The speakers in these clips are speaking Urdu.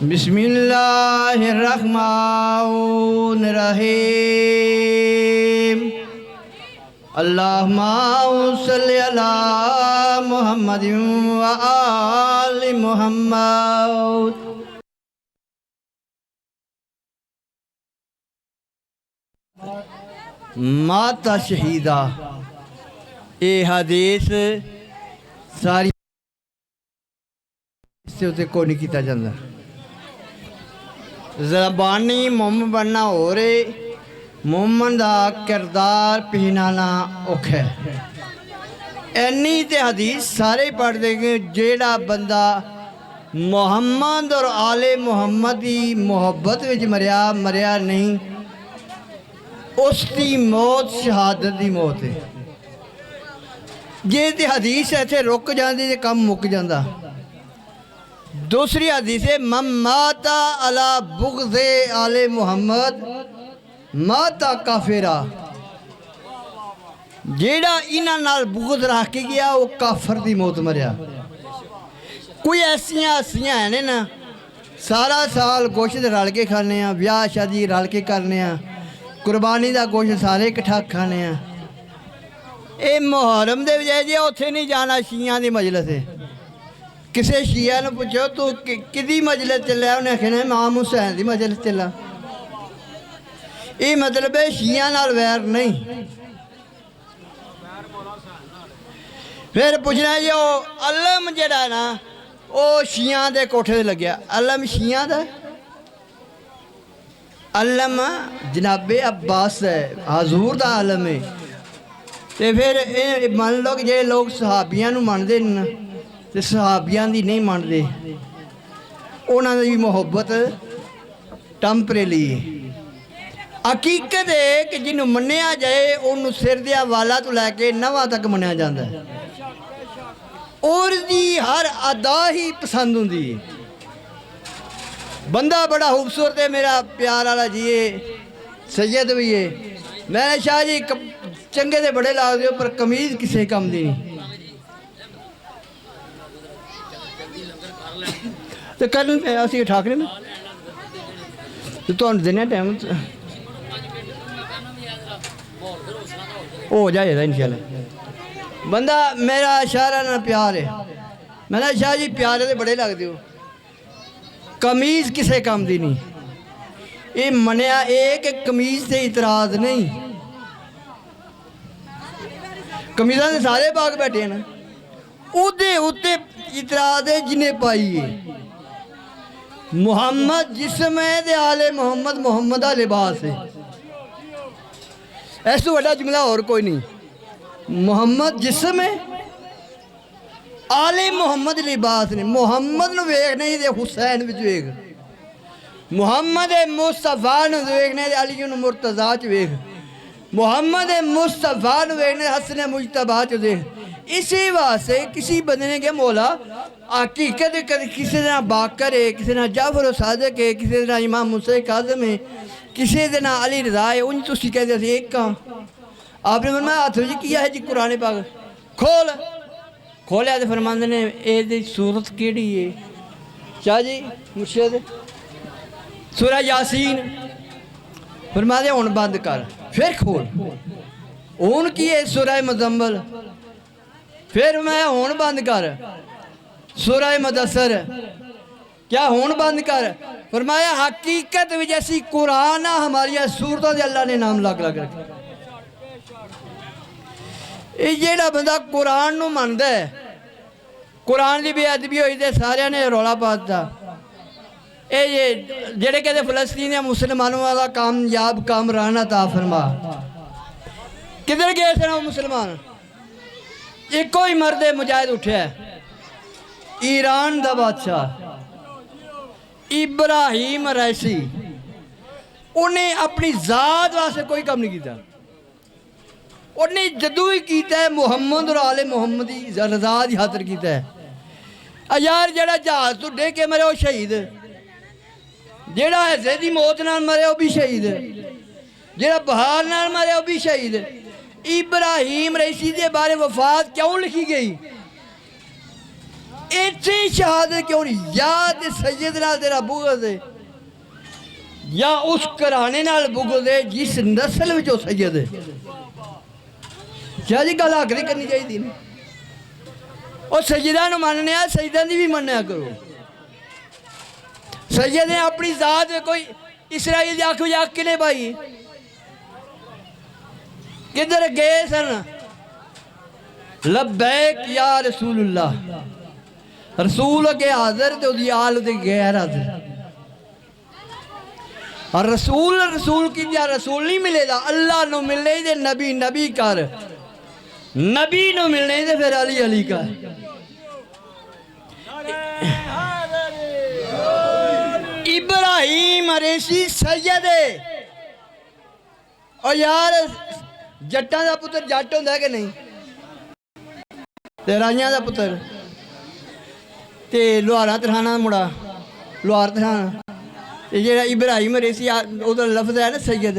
بسم اللہ الرحمن الرحیم اللہم صلی علی محمد و آل محمد۔ ماتا شہیدہ اے حدیث ساری سے اسے کوئی نہیں کیتا جاندہ۔ زبانی مومن بننا ہو رہے، مومن دا کردار پہنانا اوکھا ہے۔ اینی تے حدیث سارے پڑھ دیں گے جیڑا بندہ محمد اور آل محمد دی محبت وچ مریا نہیں، اس دی موت شہادت دی موت ہے۔ یہ تے حدیث ایسے رک جاندی تے کم مک جاندہ۔ دوسری حدیث ہے من ماتا علی بغض آل محمد ماتا کافرہ، جیڑا انہاں نال بغض رکھ کے گیا وہ کافر دی موت مریا۔ کوئی ایسیاں ہیں نا، سارا سال گوشت رل کے کھانے ہیں، بیاہ شادی رل کے کرنے ہیں، قربانی دا گوشت سارے اکٹھا کھانے ہیں۔ اے محرم دے وجہ جی اتھے نہیں جانا شیعہ دی مجلس ہے۔ کسے شیعہ نے پوچھو تو کدی مجلس چلے، انہیں کہنا امام حسین دی مجلس چلا۔ یہ مطلب ہے شیعہ نال ویر نہیں۔ پھر پوچھنا ہے جو علم جڑا نا وہ شیعہ دے کوٹھے دے لگیا، علم شیعہ دا علم جناب عباس ہے، حضور دا علم ہے۔ تے پھر مان لو کہ جے لوگ صحابیاں نو مان دے نا تے صحابیاں دی نہیں مان دے، انہاں دی محبت ٹمپریلی ہے۔ حقیقت ہے کہ جنہوں منیا جائے انہوں سر دیا والا تو لے کے نواں تک منیا جاندہ ہے، اور دی ہر ادا ہی پسند ہوں دی۔ بندہ بڑا خوبصورت ہے میرا پیار والا جی ہے، سید بھی ہے، میں نے شاہ جی چنگے دے بڑے لاغ دیو پر کمیز کسے کم دی نہیں۔ تو کرنے پہ اسی اٹھا کرنے تو انہوں دینے ٹائم ہو جائے گا انشاءاللہ۔ بندہ میرا اشارہ نہ پیار ہے، میں نے شاہ جی پیارے دے بڑے لگ دیو، کمیز کسے کام دی نہیں۔ یہ منیا ایک کمیز سے اعتراض نہیں، کمیزاں سے سارے باغ بیٹھے ہیں نا، اُدھے اعتراض ہے جنہیں پائی ہے۔ محمد جسم ہے دے آل محمد محمدہ لباس ہے، ایسا بڑا جملہ اور کوئی نہیں۔ محمد جسم ہے، آل محمد لباس نے۔ محمد نو ویگ نہیں دے حسین وچ ویگ، محمد مصطفیٰ نو ویگ نہیں دے علی مرتضیٰ چ ویگ، محمد مصطفیٰ نو ویگ نہیں حسن مجتبیٰ چ ویگ۔ اسی واسطے کسی بندے نے کہ مولا حقیقت کسی دن باقر ہے، کسی دن جعفر و صادق ہے، کسی دن امام موسیٰ کاظم ہے، کسی دن علی رضا ہے، ان تو اسی کہتے ہیں ایک کام۔ آپ نے فرمایا ہاتھ جی کیا ہے جی قرآن پاک کھولیا تو فرماندے نے اے دی صورت کیڑی ہے شاہ جی مرشد؟ سورہ یاسین۔ فرماندے ان بند کر، پھر کھول۔ ان کی ہے سورہ مزمل، پھر میں ہون بند کر سورہ مدثر، کیا ہون بند کر؟ فرمایا حقیقت بھی جیسی قرآن ہماری صورتوں سے اللہ نے نام لگ رکھے۔ یہ جیڑا بندہ قرآن نو ماندا ہے، قرآن دی بے ادبی ہوئی تے سارے نے رولا پاتا۔ یہ جیڑے کہتے فلسطین یا مسلمانوں والا کامیاب کامران عطا فرما، کدھر گئے تھے وہ مسلمان؟ ایک کوئی مرد مجاہد اٹھے ہے، ایران دا بادشاہ ابراہیم رائسی، انہیں اپنی ذات واسے کوئی کام نہیں کیتا، انہیں جدو ہی کیتا ہے محمد اور آل محمدی رضا دی خاطر کیتا ہے۔ یار جڑا جہاز تو ڈے کے مرے وہ شہید، جڑا حضرت دی موت نال مرے وہ بھی شہید، جڑا بہار نال مرے وہ بھی شہید۔ ابراہیم رئیسی دے بارے وفات کیوں لکھی گئی؟ ایتھی شہادت کیوں نہیں؟ یا تے سید نال تیرا بغض ہے یا اس کرانے نال بغض ہے جس نسل میں جو سید ہے. کیا جی گل آخری کرنی چاہیے نا. اور سیدہ نو ماننے ہیں سیدہ دی بھی ماننے کرو. سید نے اپنی ذات میں کوئی اسرائیل دی آنکھ میں کے لے بھائی کدھر گئے سن؟ لبیک یا رسول اللہ. رسول کے حاضر تے دی آل دے غیر حاضر. اور رسول کی دیا رسول نہیں ملے دا. اللہ نو ملنے دے نبی نبی کر. نبی نو ملنے دے پھر علی علی کر. ابراہیم عریسی سید ہے. اور یار جٹاں دا پتر جٹ ہوندا ہے کہ نہیں؟ تے رائیاں دا پتر تے لوہاراں ترہانا مڑا لوہار ترہانا تے جیڑا ابراہیم عریسی ادھر لفظ ہے نا سید.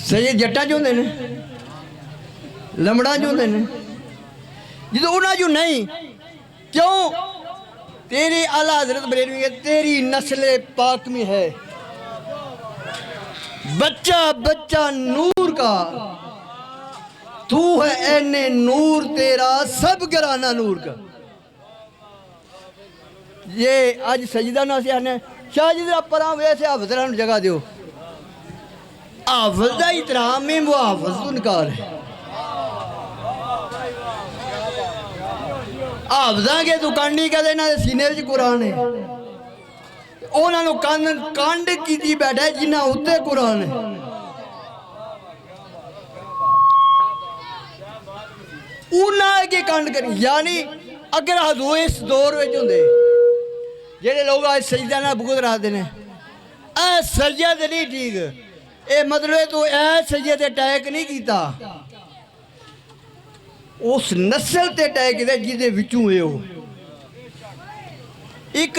سید جٹاں جو ہوندے نے لمڑاں جو ہوندے نے جدو انہاں جو نہیں. کیوں؟ تیری اعلیٰ حضرت بریلوی ہے تیری نسل پاک میں ہے بچہ بچہ نور کا. تو ہے این نور تیرا سب گرانا نور کا. یہ آج سجدہ نہ سے آنے شاہ جی ذرا پرام ویسے حافظرہ نے جگہ دیو. حافظ دا احترام میں وہ حافظ تو نکار ہے. حافظاں کے تو کانڈی کا دینا سینے وچ قرآن ہے. اونا نو کانڈ کی دی بیٹھا ہے جنہ ہوتے قرآن ہے. اونا کے کانڈ کریں یعنی اگر حضور اس دور میں جو دے جیڑے لوگ آج سجدہ نہ بغض رہا دینے اے سجد نہیں ٹھیک اے مطلب تو اے سجد اٹیک نہیں کیتا اس نسل تے اٹیک کیتا جیدے وچوں ہوئے ہو. ایک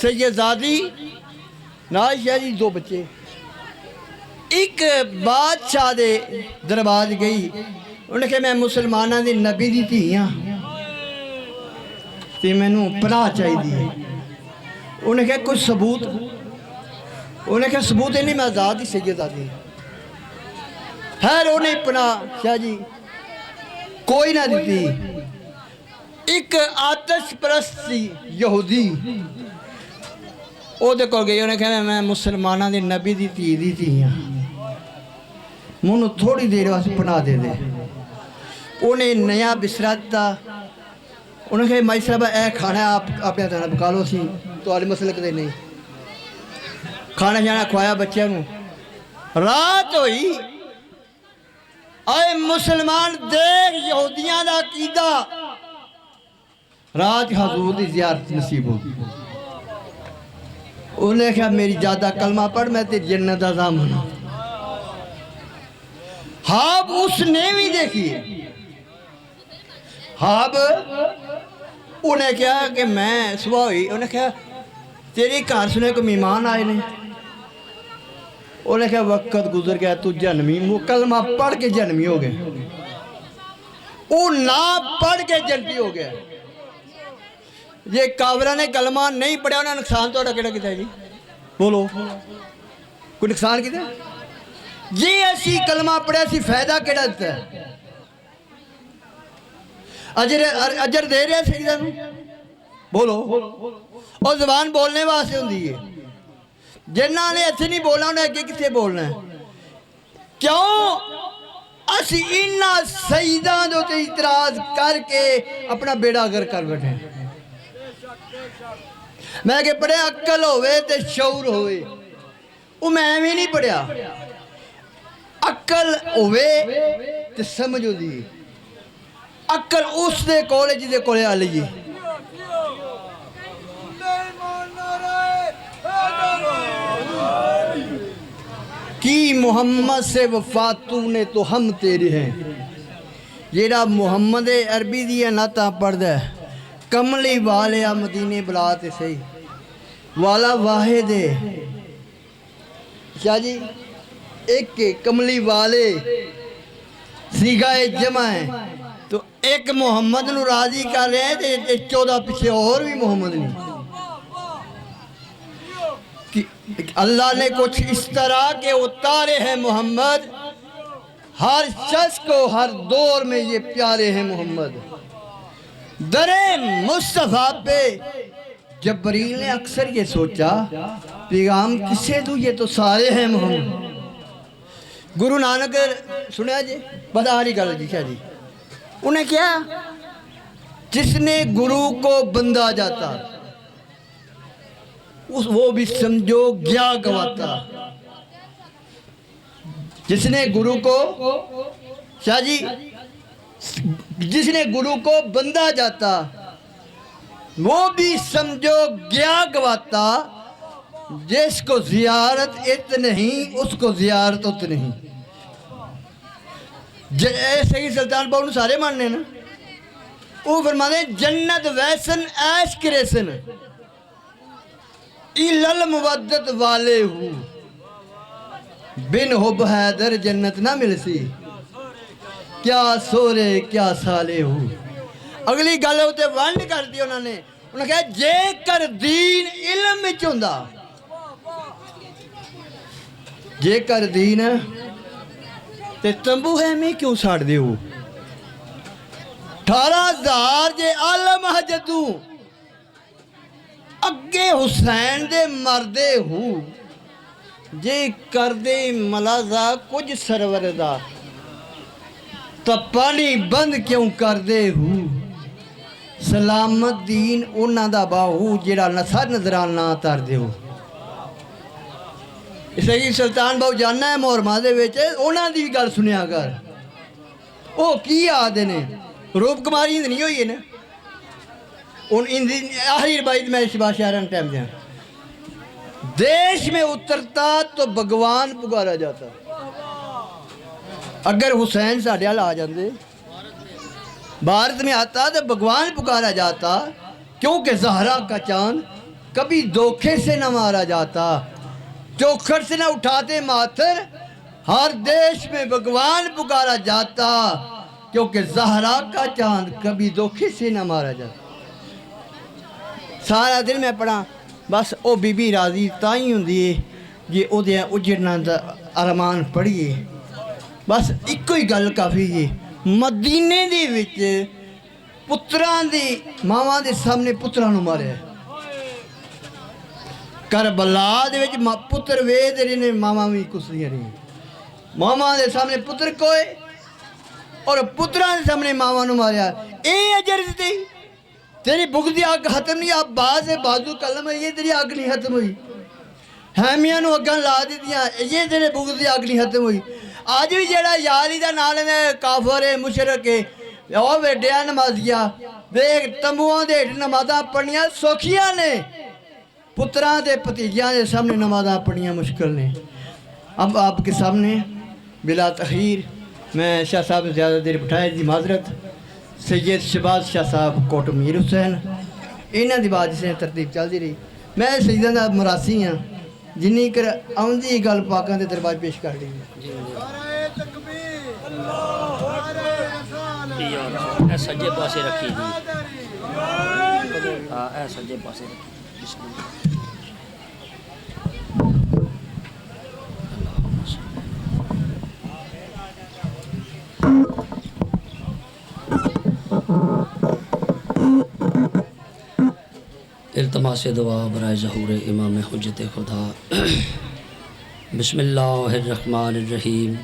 سید زادی ناز شاہ جی دو بچے ایک بادشاہ دے دربار گئی. انہوں نے کہا میں مسلمانہ دی نبی دی تھی تے میں نو پناہ چاہی دی. انہوں نے کہا کوئی ثبوت. انہوں نے کہا ثبوت ہے نہیں میں آزاد ہی سید آدھی خیر انہیں پناہ شاہ جی کوئی نہ دیتی. ایک آتش پرستی یہودی او دے کول گئی. انہوں نے کہا میں مسلمانہ دی نبی دی تھی منو تھوڑی دیر واسطے پناہ دے دے. انہیں نیا بسرات تھا. انہوں نے کہا مائی صاحب اے کھانا آپ اپنے ہاتھ پکا لو سی تو آلی مسلک دے نہیں. کھانا جانا کھوایا بچے نو. رات ہوئی آئے مسلمان دیکھ یہودیاں دا عقیدہ رات حضور دی زیارت نصیب ہوگی. انہوں نے کہا میری جادہ کلمہ پڑھ میں تیری جنت دا ضامن ہوں. ہاب اس نے بھی دیکھی ہاب انہیں کہا کہ میں صبح ہوئی. انہیں کہا تیری کار سنے کو میمان آئے نے. انہیں کہا وقت گزر گیا تو جنمی. وہ کلمہ پڑھ کے جنمی ہو گئے. وہ نہ پڑھ کے جنمی ہو گئے. یہ کافرہ نے کلمہ نہیں پڑھا انہیں نقصان تو کیڑا کیتا ہے جی بولو کوئی نقصان کیتا ہے؟ یہ ایسی کلمہ پڑھا سی فائدہ کیڑا دیتا ہے؟ اجر دے رہے ہیں سیدہ میں بولو. اور زبان بولنے واسطے ہوں دی ہے. جنہ نے ایسے نہیں بولنا انہیں اگے کسے بولنا ہے. کیوں اسی انہا سیدہ جو تے اعتراض کر کے اپنا بیڑا گر کر بیٹھے. میں کہ پڑھے عقل ہوئے تے شعور ہوئے. وہ میں بھی نہیں پڑھیا. عقل ہوئے تے سمجھ ہو دی. عقل اس دے کولے جی دے کولے آلے جی. کی محمد سے وفات تو نے تو ہم تیرے ہیں. جیڑا محمد عربی دیا ناتا پڑھ دے کملی والے مدینے بلاتے صحیح والا واحد ہے. شاہ جی ایک کے کملی والے سیگائے جمع ہے تو ایک محمد نو راضی کر رہے ہیں تے 14 پیچھے اور بھی محمد نہیں. اللہ نے کچھ اس طرح کے اتارے ہیں محمد، ہر شخص کو ہر دور میں یہ پیارے ہیں محمد. در مصطفیٰ پہ جبریل نے اکثر یہ سوچا پیغام کسے دوں، یہ تو سارے ہیں محمد. گرو نانک سنیا جی بتا رہی گل جی شاہ جی، انہیں کیا جس نے گرو کو بندہ جاتا وہ بھی سمجھو گیا گواتا. جس نے گرو کو شاہ جی جس نے گرو کو بندہ جاتا وہ بھی سمجھو گیا گواتا. جس کو زیارت ات نہیں اس کو زیارت ات نہیں. سید سلطان باؤ سارے ماننے نا، وہ فرماتے ہیں جنت ویسن عیش کریسن ایلل مودت والے ہوں، بن حب حیدر جنت نہ مل سی، کیا سورے کیا سالے ہوں. اگلی گل ہوتے ونڈ کر دی انہوں نے کہا جے کر دین علم میں چوندا، جے کر دین تے تنبو ہے میں کیوں ساڑ دے ہو. 18,000 جے عالم حجتوں اگے حسین دے مردے ہو، جے کر دے ملازہ کچھ سرور دا تو پانی بند کیوں کر دے ہو. سلامت دین انہ دا باہو جیڑا نصر نظران نہ تار دے ہو. سید سلطان باہو جاننا ہے مور مادے ویچے انہ دی بھی گل سنیا کر. او کی آدھے نے روپ کماری ہند نہیں ہوئی ہے نا، آخری ربائید میں شباہ شہران ٹائم دیا دیش میں اترتا تو بھگوان پکارا جاتا. اگر حسین ساڈیال آ جاندے بھارت میں آتا تو بھگوان پکارا جاتا، کیونکہ زہرا کا چاند کبھی دھوکے سے نہ مارا جاتا. چوکھر سے نہ اٹھاتے ماتھر، ہر دیش میں بھگوان پکارا جاتا، کیونکہ زہرا کا چاند کبھی دھوکے سے نہ مارا جاتا. سارا دن میں پڑھا بس او بی بی راضی تائیں ہوں دیئے جی او دیا اجڑنا دا ارمان پڑھئے. بس ایک کوئی گل کافی ہے، مدینے دی وچ پتران دی ماما دے سامنے پتران نو مارے. کربلا دے وچ پتر وے دے رہنے ماما بھی کسلیاں رہی. ماما دے سامنے پتر کوئے اور پتران دے سامنے ماما نو ماریا. اے اجر دی تیری بغضی آگ ختم نہیں، آپ باز بازو کلم ہے یہ تیری آگ نہیں ختم ہوئی. ہیمیاں نو اگاں لا دی دیا یہ تیرے بغضی آگ نہیں ختم ہوئی. آج بھی جیڑا یاری دا نال میں کافر ہے مشرک ہے او ویڈیا نمازیا دیکھ تمبوان دے نمازاں پڑھنیاں سوکھیاں نے، پتران دے پتیجیاں دے سامنے نمازاں پڑھنیاں مشکل نے. اب آپ کے سامنے بلا تخیر میں شاہ صاحب زیادہ دیر بٹھائے دی معذرت سید شہباز شاہ صاحب کوٹ میر حسین انہاں دی بات جسے ترتیب چل دی رہی. میں سیدہ دا مراسی ہاں جنہی کر آمدی گل پاکاں دے دربار پیش کر لی. اے سجے پاسے رکھی دی، اے سجے پاسے رکھی. بسم اللہ. التماس دعا برائے ظہور امام حجت خدا. بسم اللہ الرحمن الرحیم.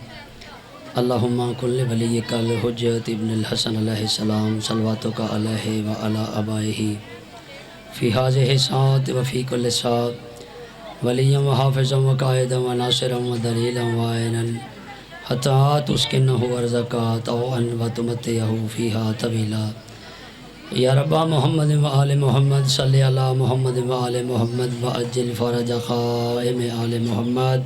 اللہم کل ولیک الحجت ابن الحسن علیہ السلام صلواتک علیہ وعلی آبائہ فی ہذہ ساعت وفی کل ساعت ولیا وحافظا وقائدا وناصرا ودلیلا وعینا حتی تسکنہ ارضک طوعا وتمتعہ فیہا طویلا. یا رب محمد و آل محمد صلی علی محمد و آل محمد وعجل فرج قائم آل محمد.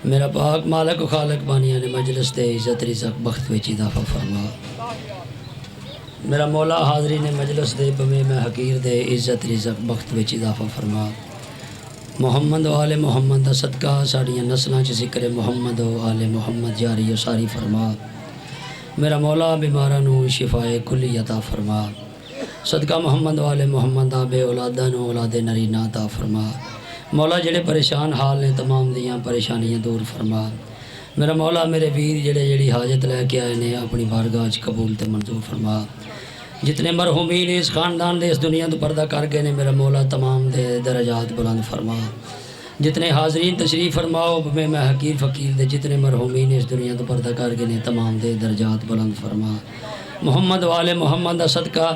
میرا پاک مالک و خالق بانیان مجلس دے عزت رزق بخت ویچ اضافہ فرما. میرا مولا حاضرین مجلس دے بمے میں حقیر دے عزت رزق بخت ویچ اضافہ فرما. محمد و آل محمد دا صدقہ ساڑیاں نسلاں چ ذکر محمد و آل محمد جاری و ساری فرما. میرا مولا بیمارہ نو شفائے کلی عطا فرما صدقہ محمد والے محمد بے اولادہ نو اولاد نرینہ عطا فرما مولا جڑے پریشان حال نے تمام دیاں پریشانیاں دور فرما میرا مولا میرے ویر جڑی حاجت لے کے آئے نے اپنی بارگاہ قبول تے منظور فرما جتنے مرحومین اس خاندان دے اس دنیا تو پردہ کر گئے نے میرا مولا تمام دے درجات بلند فرما جتنے حاضرین تشریف فرماؤ میں حقیر فقیر دے جتنے مرحومین اس دنیا تو پردہ کر گئے نے تمام دے درجات بلند فرما محمد والے محمد دا صدقہ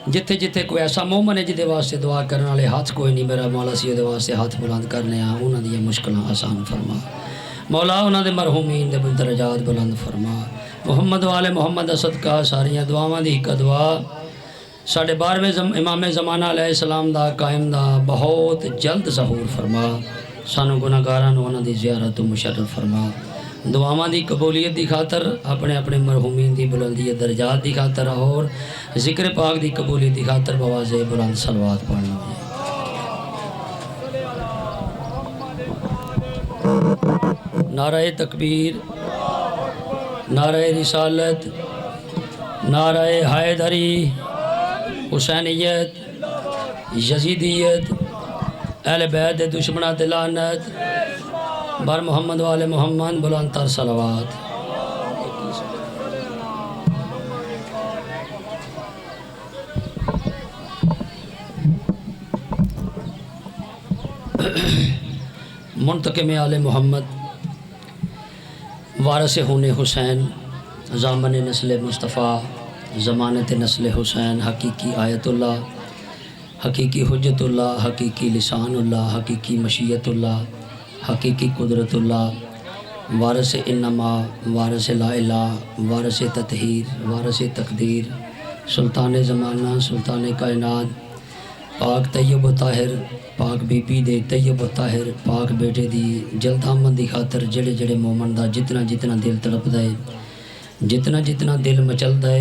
جتھے جتھے کوئی ایسا مومن ہے جدے واسطے دعا کرنے والے ہاتھ کوئی نہیں میرا مولا سی دے واسطے ہاتھ بلند کرنے انہاں دی مشکلاں آسان فرما مولا انہاں دے مرحومین دے درجات بلند فرما محمد والے محمد دا صدقہ ساریاں دعاواں دی ایک دعا ساڑھے 12ویں امام زمانہ علیہ السلام دا قائم دا بہت جلد ظہور فرما سانو گناہگاراں نو انہاں دی زیارت و مشرف فرما دعاواں دی قبولیت دی خاطر اپنے اپنے مرحومین دی بلندی درجات دی خاطر اور ذکر پاک دی قبولیت دی خاطر بواز بلند صلوات پڑھنا نعرہ تکبیر نعرہ رسالت نعرہ حیدری حسینیت یزیدیت اہل بیت دشمنات لعنت بر محمد والے محمد بلند تر صلوات منتقم آل محمد وارث خون حسین ضامن نسل مصطفیٰ ضمانت نسل حسین حقیقی آیت اللہ حقیقی حجت اللہ حقیقی لسان اللہ حقیقی مشیت اللہ حقیقی قدرت اللہ وارث انما وارث لا الہ وارث تطہیر وارث تقدیر سلطان زمانہ سلطان کائنات پاک طیب و طاہر پاک بی بی دے طیب و طاہر پاک بیٹے دی جلد آمد دی خاطر جڑے جڑے مومن دا جتنا جتنا دل تڑپ دے جتنا جتنا دل مچل دے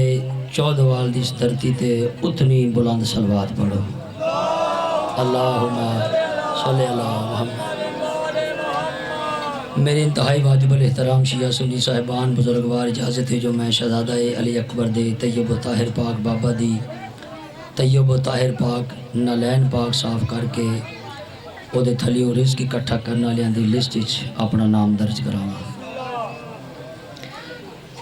14 وال دی اس دھرتی تے اتنی بلند صلوات پڑھو اللہم صلی اللہ محمد میرے انتہائی واجب الاحترام شیعہ سنی صاحبان بزرگوار اجازت ہے جو میں شہزادہ علی اکبر دے طیب و طاہر پاک بابا دی طیب و طاہر پاک نالین پاک صاف کر کے او دے تھلی و رزق اکٹھا کرنا لیاں دی لسٹ اپنا نام درج کراواں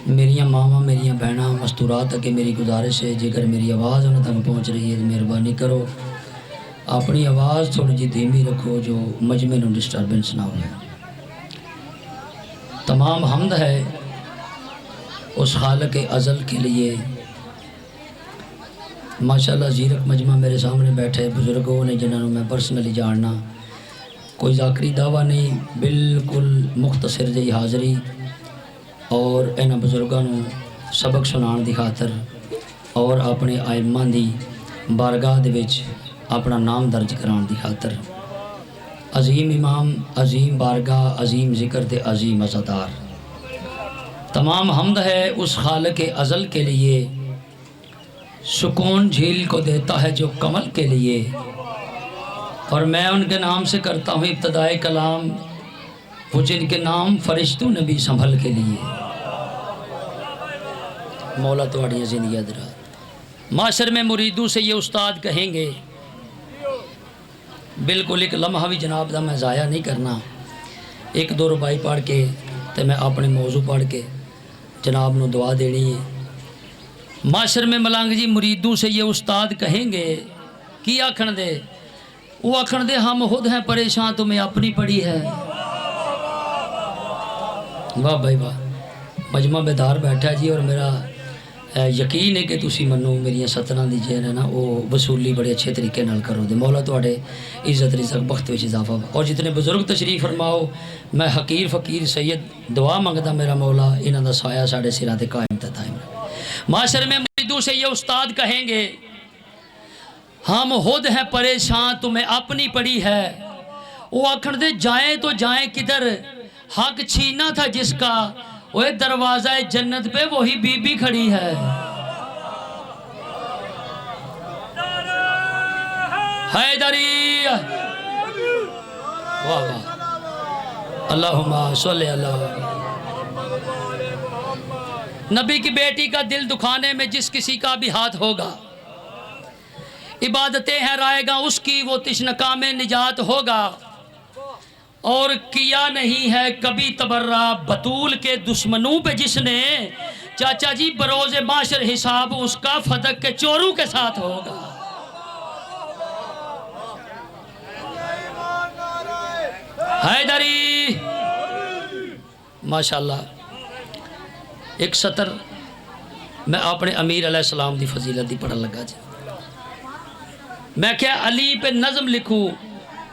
میریاں ماما میریاں بہناں مستورات کہ میری گزارش ہے جے کر میری آواز انہیں تک پہنچ رہی ہے مہربانی کرو اپنی آواز تھوڑی جی دھیمی رکھو جو مجمع نو ڈسٹربنس نہ ہو تمام حمد ہے اس خالق ازل کے لیے ماشاءاللہ زیرک مجمع میرے سامنے بیٹھے بزرگوں نے جنہوں میں پرسنلی جاننا کوئی ذاکری دعویٰ نہیں بالکل مختصر جی حاضری اور انہاں بزرگاں نو سبق سنان دی خاطر اور اپنے آئمہ دی بارگاہ دے وچ اپنا نام درج کران دی خاطر عظیم امام عظیم بارگاہ عظیم ذکر تے عظیم عزادار تمام حمد ہے اس خالق ازل کے لیے سکون جھیل کو دیتا ہے جو کمل کے لیے اور میں ان کے نام سے کرتا ہوں ابتدائے کلام وہ جن کے نام فرشتوں نے بھی سنبھل کے لیے مولا تواڑی زندگی ادرات معاشر میں مریدوں سے یہ استاد کہیں گے بالکل ایک لمحہ بھی جناب دا میں ضائع نہیں کرنا ایک دو ربائی پڑھ کے تے میں اپنے موضوع پڑھ کے جناب نو دعا دینی ہے معاشر میں ملانگ جی مریدوں سے یہ استاد کہیں گے کی آکھن دے وہ آکھن دے ہم خود ہیں پریشان تمہیں اپنی پڑی ہے واہ بھائی واہ مجمع بیدار بیٹھا جی اور میرا یقین ہے کہ تسی منو میری ستنا دی جے نا وہ وصولی بڑے اچھے طریقے نال کرو دے مولا تواڈے عزت رزق بخت وچ اضافہ اور جتنے بزرگ تشریف فرماؤ میں حقیر فقیر سید دعا منگدا میرا مولا انہاں دا سایہ ساڈے سراں تے قائم تے دائم معاشر میں مریدوں سے یہ استاد کہیں گے ہم خود ہیں پریشان تمہیں اپنی پڑی ہے وہ آکھن دے جائیں تو جائیں کدھر حق چھینا تھا جس کا وہ دروازہ جنت پہ وہی بی بی کھڑی ہے حیدری واہ واہ اللہم صلی اللہ نبی کی بیٹی کا دل دکھانے میں جس کسی کا بھی ہاتھ ہوگا، عبادتیں ہیں رائے گا اس کی، وہ تشنکا میں نجات ہوگا۔ اور کیا نہیں ہے کبھی تبرہ بطول کے دشمنوں پہ جس نے، چاچا جی بروز معاشر حساب اس کا فدق کے چوروں کے ساتھ ہوگا۔ حیدری ماشاءاللہ۔ ایک سطر میں اپنے امیر علیہ السلام دی فضیلت دی پڑھن لگا جی۔ میں کیا علی پہ نظم لکھوں؟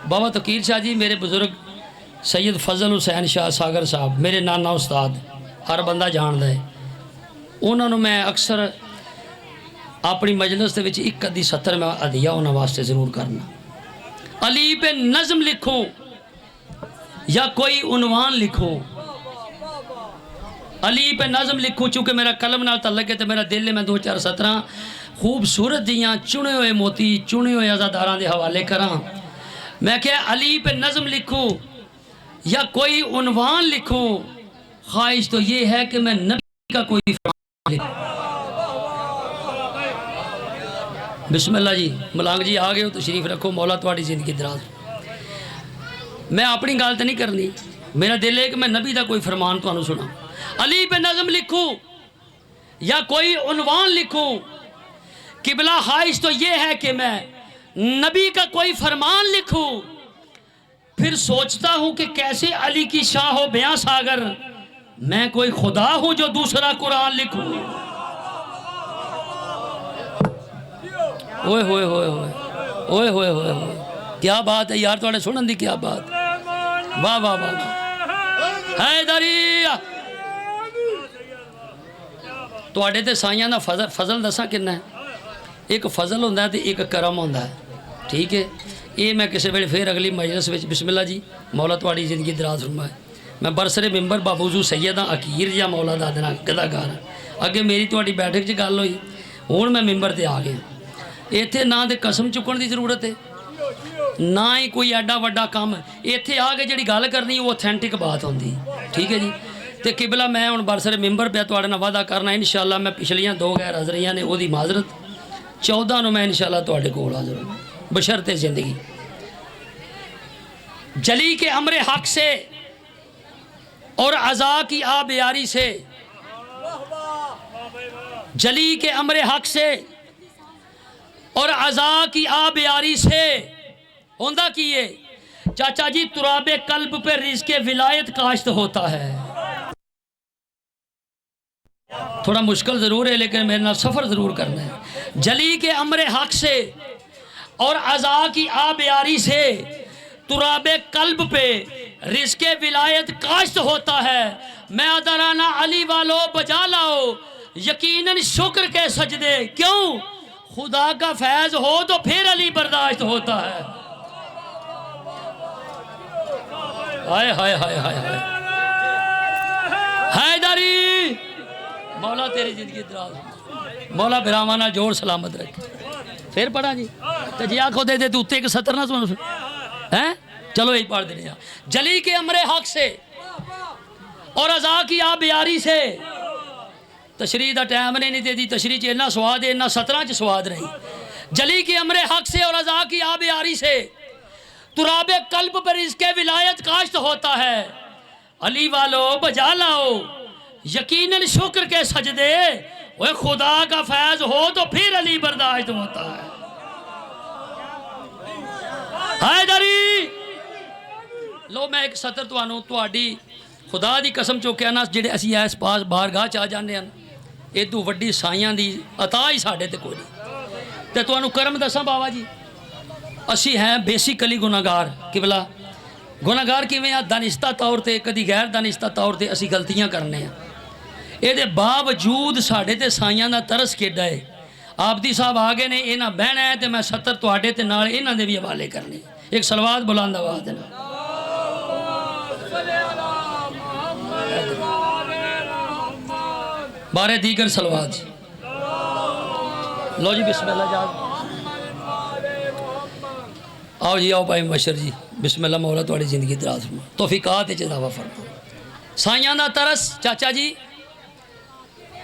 بابا تقیر شاہ جی میرے بزرگ سید فضل حسین شاہ ساگر صاحب میرے نانا استاد، ہر بندہ جان دے، انہوں نے میں اکثر اپنی مجلس دے وچ ایک ادھی سطر میں ادھیا انہوں واسطے ضرور کرنا۔ علی پہ نظم لکھوں یا کوئی عنوان لکھوں؟ علی پہ نظم لکھوں چونکہ میرا قلم نال تعلق ہے تو میرا دل ہے میں دو چار سطراں خوبصورت دیاں چنے ہوئے موتی چنے ہوئے عزاداراں دے حوالے کراں۔ میں کہ علی پہ نظم لکھوں یا کوئی عنوان لکھوں، خواہش تو یہ ہے کہ میں نبی کا کوئی فرمان لکھوں۔ بسم اللہ جی، ملانگ جی آگئے ہو تشریف رکھو، مولا تواڈی زندگی دراز۔ میں اپنی گال تو نہیں کرنی، میرا دل ہے کہ میں نبی دا کوئی فرمان تو سنا۔ علی پہ نظم لکھوں یا کوئی عنوان لکھوں، قبلہ خواہش تو یہ ہے کہ میں نبی کا کوئی فرمان لکھوں۔ پھر سوچتا ہوں کہ کیسے علی کی شاہ ہو بیاں ساگر، میں کوئی خدا ہوں جو دوسرا قرآن لکھوں۔ اوئے ہوئے ہوئے ہوئے اوئے ہوئے ہوئے ہوئے، کیا بات ہے یار، تھوڑے سنن دی کیا بات، واہ واہ واہ۔ حیدری تواڈے تے سائیاں دا فضل دساں کنا ہے؟ ایک فضل ہوندہ ہے تے ایک کرم ہوندہ ہے، ٹھیک ہے؟ یہ میں کسی ویلے پھر اگلی مجلس وچ بسم اللہ جی، مولا تواڈی زندگی دراز فرمائے۔ میں برسر ممبر بابوزو سیدہ عقیر یا مولا دا دینا گداگار ہاں، اگے میری تواڈی بیٹھک چ گل ہوئی، ہن میں ممبر تے آ گیا۔ ایتھے نہ تے قسم چکن دی ضرورت ہے نہ ہی کوئی ایڈا وڈا کام، ایتھے آ کے جڑی گل کرنی وہ اوتھینٹک بات ہوندی، ٹھیک ہے جی؟ تے قبلہ میں ہن برسر ممبر پہ تواڈے نال وعدہ کرنا انشاءاللہ میں پچھلیاں دو غیر حاضریاں نے وہ دی معذرت، 14 نو میں انشاءاللہ تواڈے کول حاضر ہوں بشرط زندگی۔ جلی کے امر حق سے اور عزا کی آب یاری سے، جلی کے امر حق سے اور عزا کی آب یاری سے ہوندہ کیے، چاچا جی تراب قلب پہ رزق ولایت کاشت ہوتا ہے۔ تھوڑا مشکل ضرور ہے لیکن میرے نال سفر ضرور کرنا ہے۔ جلی کے امر حق سے اور عزا کی آب یاری سے تراب قلب پہ رزق ولایت کاشت ہوتا ہے۔ میں ادرانہ علی والو بجا لاؤ یقیناً شکر کے سجدے، کیوں؟ خدا کا فیض ہو تو پھر علی برداشت ہوتا ہے۔ ہائے ہائے ہائے ہائے ہائے حیدری، مولا تیری زندگی دراز، مولا براوانا جوڑ سلامت رکھے۔ پھر پڑھا جی تو جی آنکھوں دے دے تو اتے ایک سطر نہ سن ہیں، چلو یہی پڑھ دینے ہیں۔ جلی کے امر حق سے اور عزا کی آب یاری سے، تشریح دا ٹائم نے نہیں دے دی، تشریح چ اتنا سواد ہے اتنا سطرہ چ سواد رہی۔ جلی کے امر حق سے اور عزا کی آب یاری سے تراب قلب پر رزق ولایت کاشت ہوتا ہے۔ علی والو بجا لاؤ یقیناً شکر کے سجدے، وہ خدا کا فیض ہو تو پھر علی برداشت ہوتا ہے۔ حیدری لو میں ایک سطر تواڈی خدا دی قسم چوکیا نا، جڑے اسی اس پاس بارگاہ چ آ جانے ہیں ادو وڈی سائیاں دی عطا ہی ساڈے تے کوئی نہیں۔ تے تانوں کرم دساں بابا جی، اسی ہیں بیسیکلی گناہگار، قبلہ گناہگار کیویں آ؟ دانستہ طور تے کدی غیر دانستہ طور تے اسی غلطیاں کرنے ہیں، اے دے باوجود ساڈے تے سائیاں دا ترس کیڈا ہے۔ آبدی صاحب آگے نے انہاں بہنا ہے تے میں سطر تواڈے تے نال انہاں دے بھی حوالے کرنے، ایک صلوات بلند آواز دینا۔ بارے دیگر صلوات لو جی، بسم اللہ جاؤ، آؤ جی، آؤ بھائی مبشر جی، بسم اللہ، مولا تواڈی زندگی دراز فرمائے، توفیقات وچ اضافہ فرمائے۔ سائیاں دا ترس چاچا جی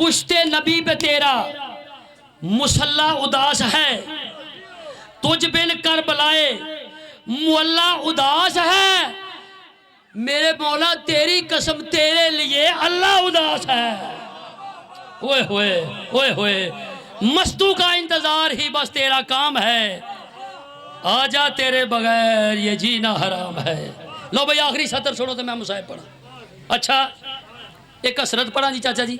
پشتے نبی پہ تیرا مسلح اداس ہے، تجھ بن کر بلائے مولا اداس ہے، میرے مولا تیری قسم تیرے لیے اللہ اداس ہے۔ اوئے ہوئے اوئے ہوئے، مستو کا انتظار ہی بس تیرا کام ہے، آجا تیرے بغیر یہ جینا حرام ہے۔ لو بھئی آخری سطر سنو تو میں مصاحب پڑھا۔ اچھا ایک کسرت پڑھا جی چاچا جی،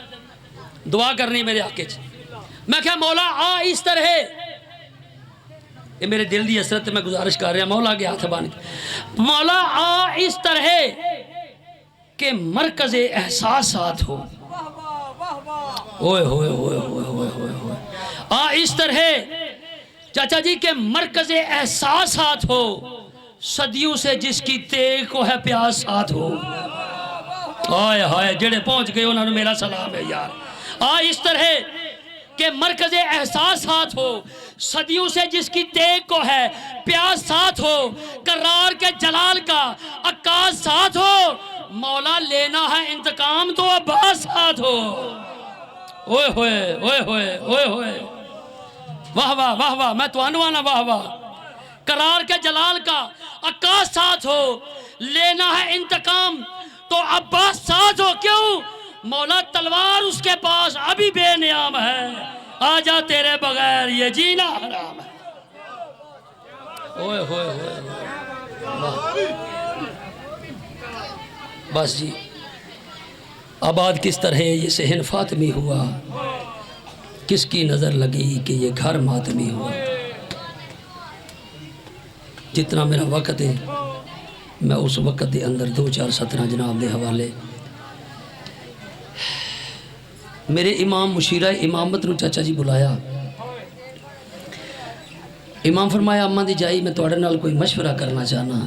دعا کرنی میرے حق چ، میں کہا مولا آ اس طرح، یہ میرے دل دی حسرت میں گزارش کر رہا مولا کے ہاتھ بان کے، مولا آ اس طرح کہ مرکز احساسات ہو، اوئے ہوئے ہوئے ہوئے ہوئے ہوئے ہوئے، آ اس طرح چاچا جی کہ مرکز احساسات ہو، صدیوں سے جس کی تیغ کو ہے پیاس ساتھ ہو۔ آئے ہائے جڑے پہنچ گئے انہوں نے میرا سلام ہے یار۔ آ اس طرح کہ مرکز احساسات ہو، صدیوں سے جس کی تیغ کو ہے پیاس ساتھ ہو، کرار کے جلال کا عکاس ساتھ ہو، مولا لینا ہے انتقام تو عباس ساتھ ہو۔ اوئے ہوئے اوئے ہوئے اوئے ہوئے، واہ واہ واہ واہ، میں تو انوانا واہ واہ، کرار کے جلال کا عکاس ساتھ ہو، لینا ہے انتقام تو عباس ساتھ ہو۔ کیوں؟ مولا تلوار اس کے پاس ابھی بے نیام ہے، آجا تیرے بغیر یہ جینا حرام ہے۔ اوئے ہوئے ہوئے، بس جی آباد کس طرح یہ صحن فاطمی ہوا، کس کی نظر لگی کہ یہ گھر ماتمی ہوا۔ جتنا میرا وقت ہے میں اس وقت دے اندر 2-4 سطرہ جناب دے حوالے، میرے امام مشیرہ امامت نو چاچا جی بلایا، امام فرمایا اماں دی جائی میں توڑے نال کوئی مشورہ کرنا چاہنا،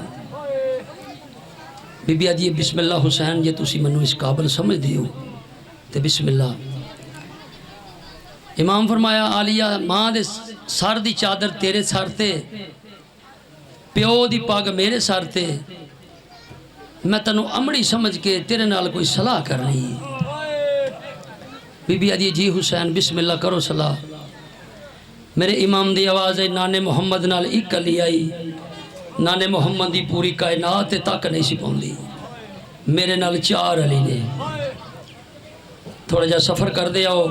بی بی آدھی بسم اللہ حسین یہ تسی منو اس قابل سمجھ دیو تے بسم اللہ۔ امام فرمایا آلیہ ماں دے سر دی چادر تیرے سر تے، پیو دی پاگ میرے سر تے، میں تنو امڑی سمجھ کے تیرے نال کوئی صلاح کرنی۔ بی بی آدھی جی حسین بسم اللہ کرو صلاح۔ میرے امام دی آواز ہے نانے محمد نال ایک علی آئی، نانے محمد دی پوری کائنات تک نہیں سی پوندی، میرے نال 4 علی نے۔ تھوڑا جا سفر کر دے آؤ،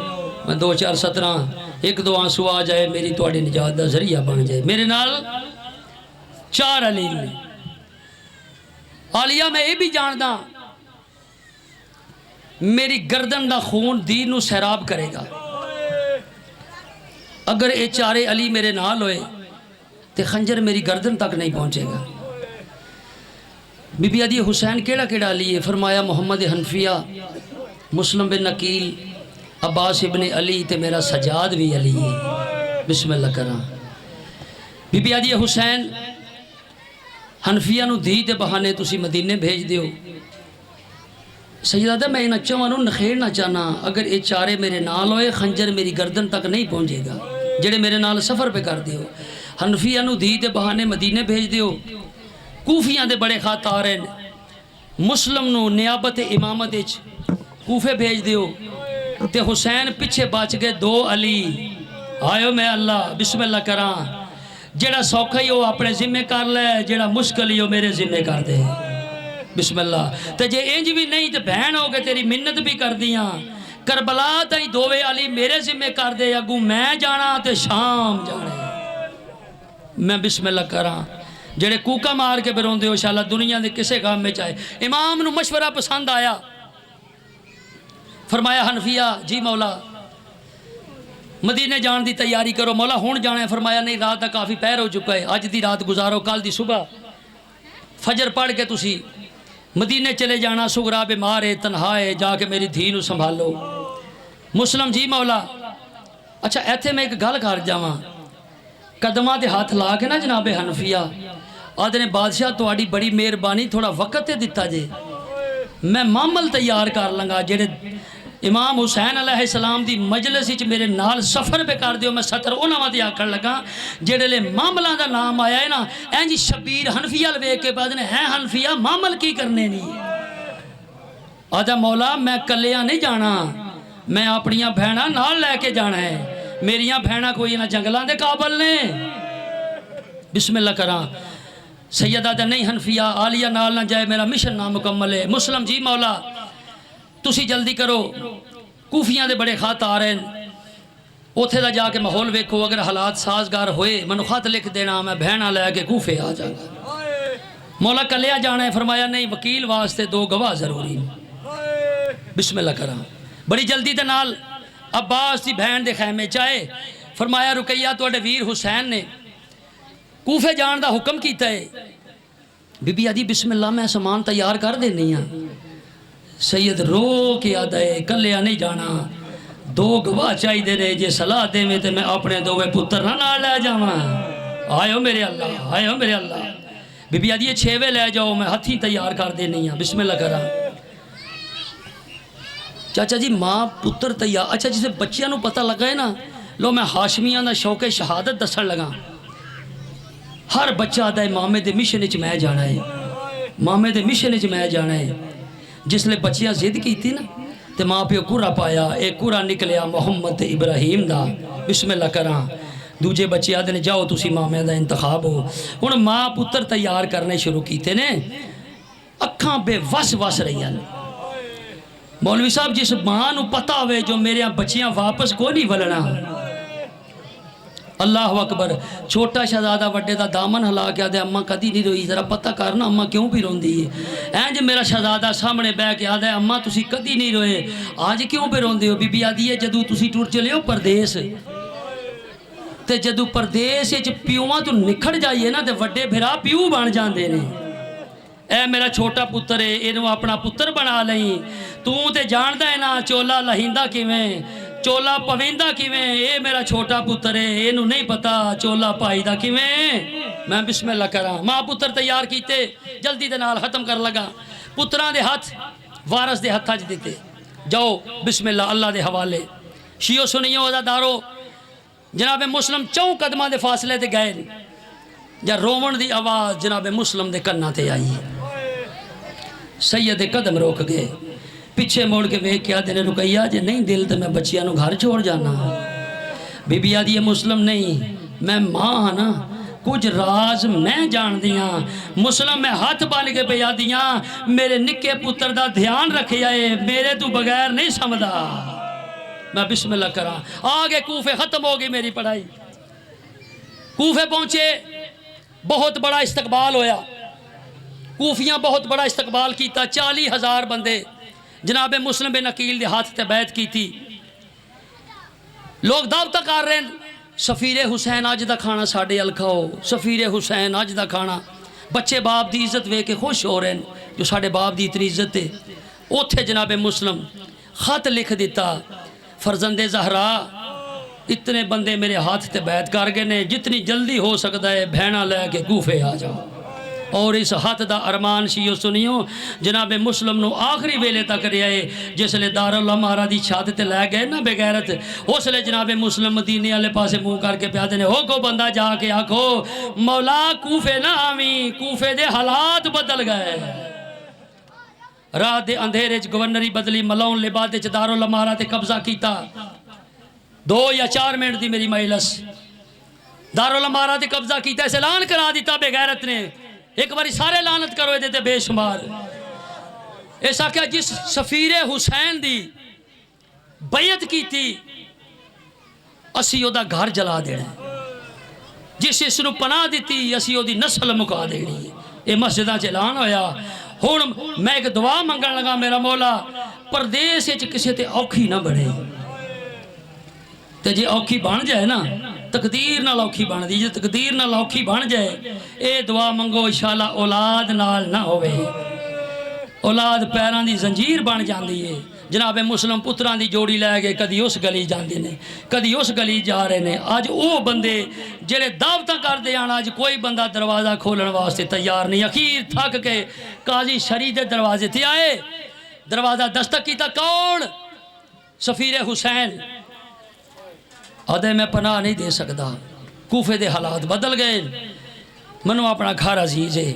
میں 2-4 سطرہ ایک دو آنسو آ جائے میری تواڈی نجات دا ذریعہ بن جائے، میرے نال 4 علی نے۔ عالیہ میں یہ بھی جاندہ میری گردن دا خون دین نو سیراب کرے گا، اگر اے 4 علی میرے نال ہوئے تے خنجر میری گردن تک نہیں پہنچے گا۔ بی بی آدھی حسین کیڑا کیڑا علی ہے؟ فرمایا محمد حنفیہ، مسلم بن نقیل، عباس ابن علی تے میرا سجاد بھی علی ہے۔ بسم اللہ کرا۔ بی بی آدھی حسین حنفیہ نو دھی تے بہانے تسی مدینے بھیج دیو، سیدہ میں انہاں چوانوں نخیرنا چاہنا، اگر یہ 4 میرے نال ہوئے خنجر میری گردن تک نہیں پہنچے گا، جڑے میرے نال سفر پہ کر دیو۔ حنفیہ نو دھی تے بہانے مدینے بھیج دیو، کوفیاں دے بڑے خط آ رہے ہیں، مسلم نو نیابت امامت کوفے بھیج دیو، تے حسین پیچھے بچ گئے 2 علی۔ آئیو میں اللہ بسم اللہ کران، جڑا سوکھا ہی ہو اپنے ذمہ کر لے، جڑا مشکل ہی ہو میرے ذمہ کر دے۔ بسم اللہ۔ تے جے انج بھی نہیں تے بہن ہو کے تیری منت بھی کر دیاں، کربلا تائی 2 علی میرے ذمہ کر دے، اگوں میں جانا تے شام جانے۔ میں بسم اللہ کراں، جڑے کوکا مار کے بیرون دے انشاءاللہ دنیا دے کسے کام میں چاہے۔ امام نو مشورہ پسند آیا، فرمایا حنفیہ جی مولا مدینے جان دی تیاری کرو، مولا ہون جانا ہے۔ فرمایا نہیں رات دا کافی پہر ہو چکا ہے، آج دی رات گزارو، کل دی صبح فجر پڑھ کے تسی مدینے چلے جانا، سغرا بیمار ہے تنہا ہے، جا کے میری دھی نو سنبھالو۔ مسلم جی مولا۔ اچھا ایتھے میں ایک گل کر جاواں، قدماں دے ہاتھ لا کے نا جناب حنفیہ آدھے بادشاہ تواڈی بڑی مہربانی، تھوڑا وقت تے دتا جے، میں معامل تیار کر لنگا، جڑے امام حسین علیہ السلام دی مجلس وچ میرے نال سفر پہ کر دیو، میں سطر انہاں وادی آکھن لگا جڑے لے معاملہ دا نام آیا ہے نا، اینجی شبیر حنفیہ لوے کے بعد نے ہیں حنفیہ معامل کی کرنے نہیں۔ آدھا مولا میں کلیاں نہیں جانا، میں اپنیاں بھیناں نال لے کے جانا ہے، میریاں بھیناں کوئی نہ جنگلاں دے قابل نے۔ بسم اللہ کراں، سیدہ دے نہیں حنفیہ عالیہ نال نہ جائے، میرا مشن نامکمل ہے۔ مسلم جی مولا تسی جلدی کرو، کوفیاں دے بڑے خط آ رہے ہیں، اوتھے دا جا کے ماحول ویکھو، اگر حالات سازگار ہوئے منو خط لکھ دینا، میں بہنا لے کے کوفے آ جاؤں گا۔ مولا کلیا جانا ہے، فرمایا نہیں وکیل واسطے 2 گواہ ضروری۔ بسم اللہ کراں، بڑی جلدی دے نال عباس دی بہن دے خیمے چاہے، فرمایا رقیہ توڑے ویر حسین نے کوفے جان دا حکم کیتا ہے۔ بی بی آدھی بسم اللہ میں سامان تیار کر دینی ہاں۔ سید رو کے آدھے کلیا نہیں جانا، 2 گواہ چاہی دے رہے، جے صلاح دے میں تے میں اپنے 2 پتر نہ لے جاواں۔ آئے ہو میرے اللہ، آئے ہو میرے اللہ۔ بی بی آدھی یہ 6 لے جاؤ، میں ہتھی تیار کر دینی ہاں۔ بسم اللہ کرا چاچا جی ماں پتر تیار، اچھا جسے بچیاں نو پتہ لگا ہے نا، لو میں ہاشمیاں دا شوق شہادت دسن لگا۔ ہر بچہ آدھا ہے مامے دے مشن اچ میں جانا ہے، مامے دے مشن اچ میں جانا ہے۔ جس لئے بچیاں ضد کی تھی نا تے ماں پیو کورا پایا، ایک کورا نکلیا محمد ابراہیم دا۔ بسم اللہ کراں، دوجے بچے آدھے نے جاؤ تسی مامے دا انتخاب ہو۔ ہن ماں پتر تیار کرنے شروع کیتے نے، اکھاں بے وس وس رہی ہیں۔ مولوی صاحب جس ماں نو پتہ ہوئے جو میرے بچیاں واپس کو نہیں ولنا، اللہ اکبر، چھوٹا شہزادہ وڈے دا دامن ہلا کے آدھے اماں کدی نہیں روئی، ذرا پتہ کرنا اماں کیوں بھی رون دی ہے۔ جو میرا شہزادہ سامنے بہ کے آدھے اماں تسی کدی نہیں روئے، آج کیوں پہ رون دی ہو؟ بی بی آدھی ہے جدو تسی ٹور چلے ہو پردیس، تے جدو پردیس پیوواں تو نکھڑ جائیے نا تے وڈے بھرا پیو بن جان دے نے۔ اے میرا چھوٹا پتر ہے، اینو اپنا پتر بنا لئی، تو تے جاندہ ہے نا چولا لہیندہ کیویں، چولا پویندہ کیویں، اے میرا چھوٹا پتر ہے، اینو نہیں پتا چولا پائیدہ کیویں۔ میں بسم اللہ کراں، ماں پتر تیار کیتے، جلدی دے نال ختم کر لگا۔ پتران دے ہاتھ وارث دے ہتھاں وچ دیتے، جاؤ بسم اللہ اللہ دے حوالے۔ شیعو سنیو عزادارو، جناب مسلم 4 قدماں دے فاصلے تے گئے، یا رومن دی آواز جناب مسلم دے کناں تے آئی۔ سید قدم روک گئے، پیچھے موڑ کے ویکھ کے آدھے نے رقیہ جے نہیں دل تے میں بچیاں نو گھر چھوڑ جانا۔ بی بی آدھی یہ مسلم نہیں، میں ماں ہاں نا، کچھ راز میں جان دیاں۔ مسلم میں ہاتھ بان کے پہ آدیاں، میرے نکے پتر دا دھیان رکھے جائے، میرے تو بغیر نہیں سمدھا۔ میں بسم اللہ کراں، آگے کوفے ختم ہو گئی میری پڑھائی۔ کوفے پہنچے، بہت بڑا استقبال ہویا، کوفیاں بہت بڑا استقبال کیتا، 40,000 بندے جناب مسلم بن عقیل دے ہاتھ تے بیعت کی تھی۔ لوگ دعوتاں کر رہے ہیں، سفیر حسین اج دا کھانا ساڈے ال کھاؤ، سفیر حسین اج دا کھانا۔ بچے باپ دی عزت وے کے خوش ہو رہے ہیں، جو ساڈے باپ دی اتنی عزت ہے۔ اوتھے جناب مسلم خط لکھ دیتا، فرزند زہرا اتنے بندے میرے ہاتھ تے بیعت کر گئے نے، جتنی جلدی ہو سکتا ہے بہنا لے کے کوفے آ جاؤ۔ اور اس ہاتھ دا ارمان شیعو سنیو جناب مسلم نو آخری ویلے تک رہے آئے، جس لئے دارالامارہ دی چھات تے لے گئے نا بے غیرت، اس لئے جناب مسلم مدینے والے پاسے منہ کر کے پیادے نے، ہو کو بندہ جا کے آکھو مولا کوفے نہ آویں، کوفے دے حالات بدل گئے۔ رات دے اندھیرے چ گورنری بدلی، ملون لبادے چ دارالامارہ تے قبضہ کیتا۔ 2 یا 4 منٹ دی میری مجلس، دارالامارہ تے قبضہ کیتا، اسے اعلان کرا دیتا بے غیرت نے، ایک باری سارے لعنت کرو دیتے بے شمار۔ ایسا کیا جس سفیر حسین دی بیعت کی تھی، اسی او دا گھر جلا دینا، جس اس نو پناہ دیتی اسی او دی نسل مکا دینی۔ اے مسجدہ اعلان ہویا۔ ہن میں ایک دعا منگن لگا، میرا مولا پردیس وچ کسے تے اوکھی نہ بنے، تے جے اوکھی بن جائے نا تقدیر نال اوکھی بن دی، جے تقدیر نال اوکھی بن جائے، اے دعا منگو انشاءاللہ اولاد نال نہ ہوئے، اولاد پیران دی زنجیر بن جاندی ہے۔ جناب مسلم پتران دی جوڑی لے گئے، کدی اس گلی جاندے نے، کدی اس گلی جا رہے نے۔ آج او بندے جڑے دعوتاں کر دے آن، آج کوئی بندہ دروازہ کھولن واسطے تیار نہیں۔ اخیر تھک کے قاضی شری دے دروازے تھے آئے، دروازہ دستک کیتا، کون؟ سفیر حسین۔ آدھے میں پناہ نہیں دے سکتا، کوفے دے حالات بدل گئے، منو اپنا گھر عزیز ہے۔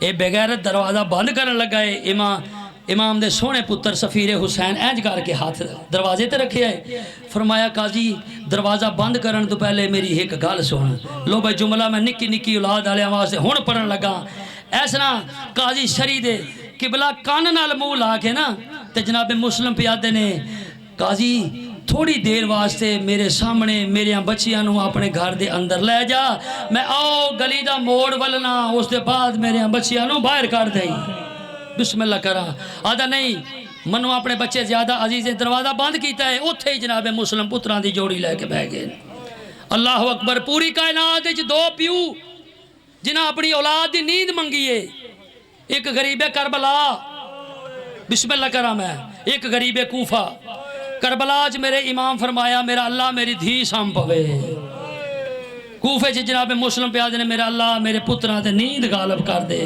اے بغیرت دروازہ بند کرن لگا ہے، امام امام دے سونے پتر سفیر حسین اینج کر کے ہاتھ دروازے تے رکھے ہے. فرمایا قاضی دروازہ بند کرن تو پہلے میری ایک گل سن لو بھائی. جملہ میں نکی نکی اولاد والے آواز سے ہن پڑھن لگا. ایسنا قاضی شری دے قبلہ کان نال منہ لا کے نا تے جناب مسلم پیادے نے قاضی تھوڑی دیر واسطے میرے سامنے میرے بچیاں نو اپنے گھر دے اندر لے جا. میں آؤ گلی دا موڑ ولنا اس دے بعد میرے بچیاں نو باہر کر دیں. بسم اللہ کرا. آدھا نہیں منو اپنے بچے زیادہ عزیز. دروازہ بند کیتا ہے اتھے ہی جناب مسلم پتران دی جوڑی لے کے بہ گئے. اللہ اکبر. پوری کائنات وچ دو پیو جنہاں اپنی اولاد دی نیند منگیے. ایک غریب کربلا بسم اللہ کرا میں ایک غریب کوفہ. کربلا چ میرے امام فرمایا میرا اللہ میری دھی سام پوے. کوفے چ جناب مسلم پیادے نے میرا اللہ میرے پتراں تے نیند غالب کر دے.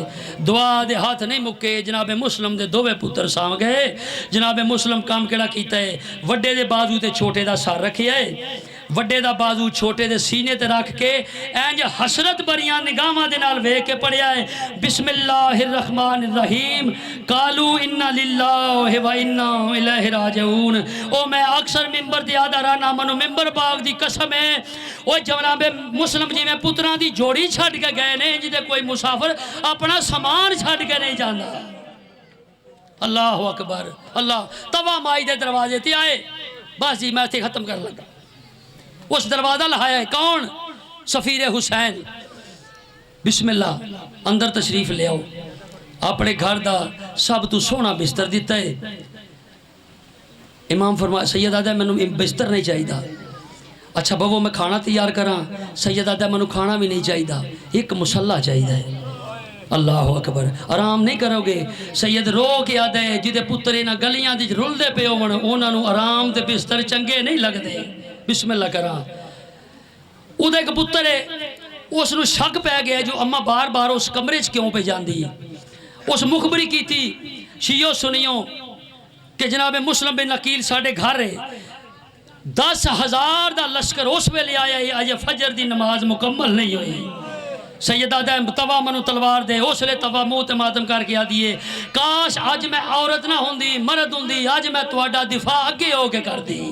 دعا دے ہاتھ نہیں مکے. جناب مسلم دے دوویں پتر سام گئے. جناب مسلم کام کیڑا کیتا ہے وڈے دے بازو تے چھوٹے دا سر رکھیا ہے. وڈے دا بازو چھوٹے دے سینے تے رکھ کے اینج حسرت بریاں نگاہاں دے نال ویکھ کے پڑھیا ہے بسم اللہ الرحمن الرحیم قالو انا للہ و انا الیہ راجعون. او میں اکثر ممبر تے آدھا رانا منو ممبر پاک دی قسم ہے او جناب مسلم جی میں پتراں دی جوڑی چھڈ کے گئے نے جدے کوئی مسافر اپنا سامان چھڈ کے نہیں جاندا. اللہ اکبر. اللہ توا مائی دے دروازے تے آئے. بس جی میں تے ختم کر لگا. اس دروازہ لہایا ہے کون؟ سفیر حسین. بسم اللہ اندر تشریف لے آؤ. اپنے گھر دا سب تو سونا بستر دیتا ہے. امام فرمایا سید آدھا میں نے بستر نہیں چاہیے. اچھا بابو میں کھانا تیار کراں. سید آدھا میں نے کھانا بھی نہیں چاہیے. ایک مسلح چاہیے. اللہ اکبر. آرام نہیں کرو گے. سید رو کے آدھے جدے پترے نہ گلیاں دی رل دے پے ہون انہاں نو آرام تے بستر چنگے نہیں لگدے. بسم اللہ کرا. ادھا ایک پتر ہے اس نو شک پہ گیا جو اما بار بار اس کمرے چ کیوں پہ جاندی. اس مخبری کی تھی شیعو سنیوں کہ جناب مسلم بن عقیل ساڑھے گھر ہے. 10,000 دا لشکر اس ویلے آیا ہے. آج فجر دی نماز مکمل نہیں ہوئی. سیدہ دے توا منو تلوار دے. اس لئے توا موت ماتم کر کے آدھیے کاش آج میں عورت نہ ہوندی مرد ہوندی آج میں تواڈا دفاع اگے ہو کے کر دی.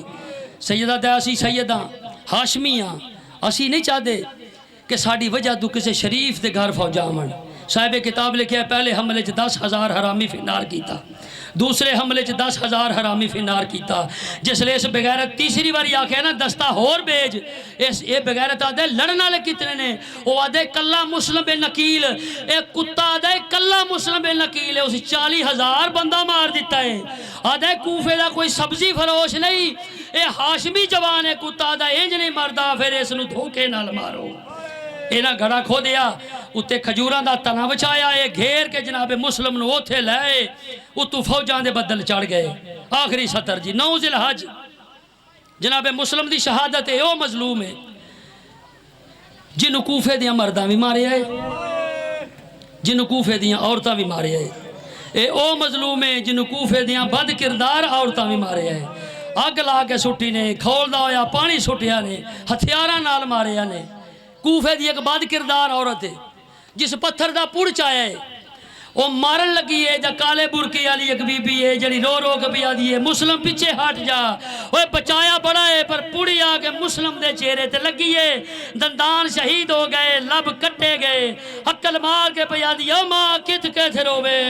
سیدہ دے اسی سیدہ ہاشمیاں اسی نہیں چاہتے کہ ساڑی وجہ تو کسے شریف دے گھر فوجا من. صاحب کتاب لکھے ہے پہلے حملے چ 10,000 حرامی فنار کیتا. دوسرے حملے چ 10,000 حرامی فنار کیتا. جس لئے اس بغیرت تیسری باری آکھے نا دستہ ہور بیج. اے بغیرت آدھے لڑنا لے کتنے نے. وہ آدھے کلہ مسلم بن عقیل. ایک کتا آدھے کلہ مسلم بن عقیل ہے. اسی 40,000 بندہ مار دیتا ہے. آدھے کوفے دا کوئی سبزی فروش نہیں. اے ہاشمی جوان ہے کتا آدھے انج نہیں مردہ پھر اس نو دھوکے نال مارو. اینا گھڑا کھو دیا اتے کھجوراں دا تنا بچایا ہے گھیر کے جناب مسلم نو اوتھے لائے. اتو فوجان دے بدل چڑھ گئے. آخری سطر جی 9 ذی الحج جناب مسلم دی شہادت ہے. او مظلوم ہے جنہوں کوفے دیاں مرداں بھی مارے آئے جنہوں کوفے دیاں عورتاں بھی مارے آئے. اے او مظلوم ہے جنہوں کوفے دیاں بد کردار عورتاں بھی مارے آئے. اگ لا کے سٹی نے کھول دا ہویا پانی سٹیا نے ہتھیاراں نال مارے نے. کوفے دی ایک بد کردار عورت ہے جس پتھر دا پڑ چایا ہے وہ مارن لگی ہے. جا کالے برکی والی ایک بی بی ہے جڑی رو رو کے بھی آدھی ہے مسلم پیچھے ہٹ جا. وہ بچایا بڑا ہے پر پوڑی آ کے مسلم دے چہرے تے لگی ہے. دندان شہید ہو گئے لب کٹے گئے. عقل مار کے پہ آدھی او ماں کت کے تھے روے.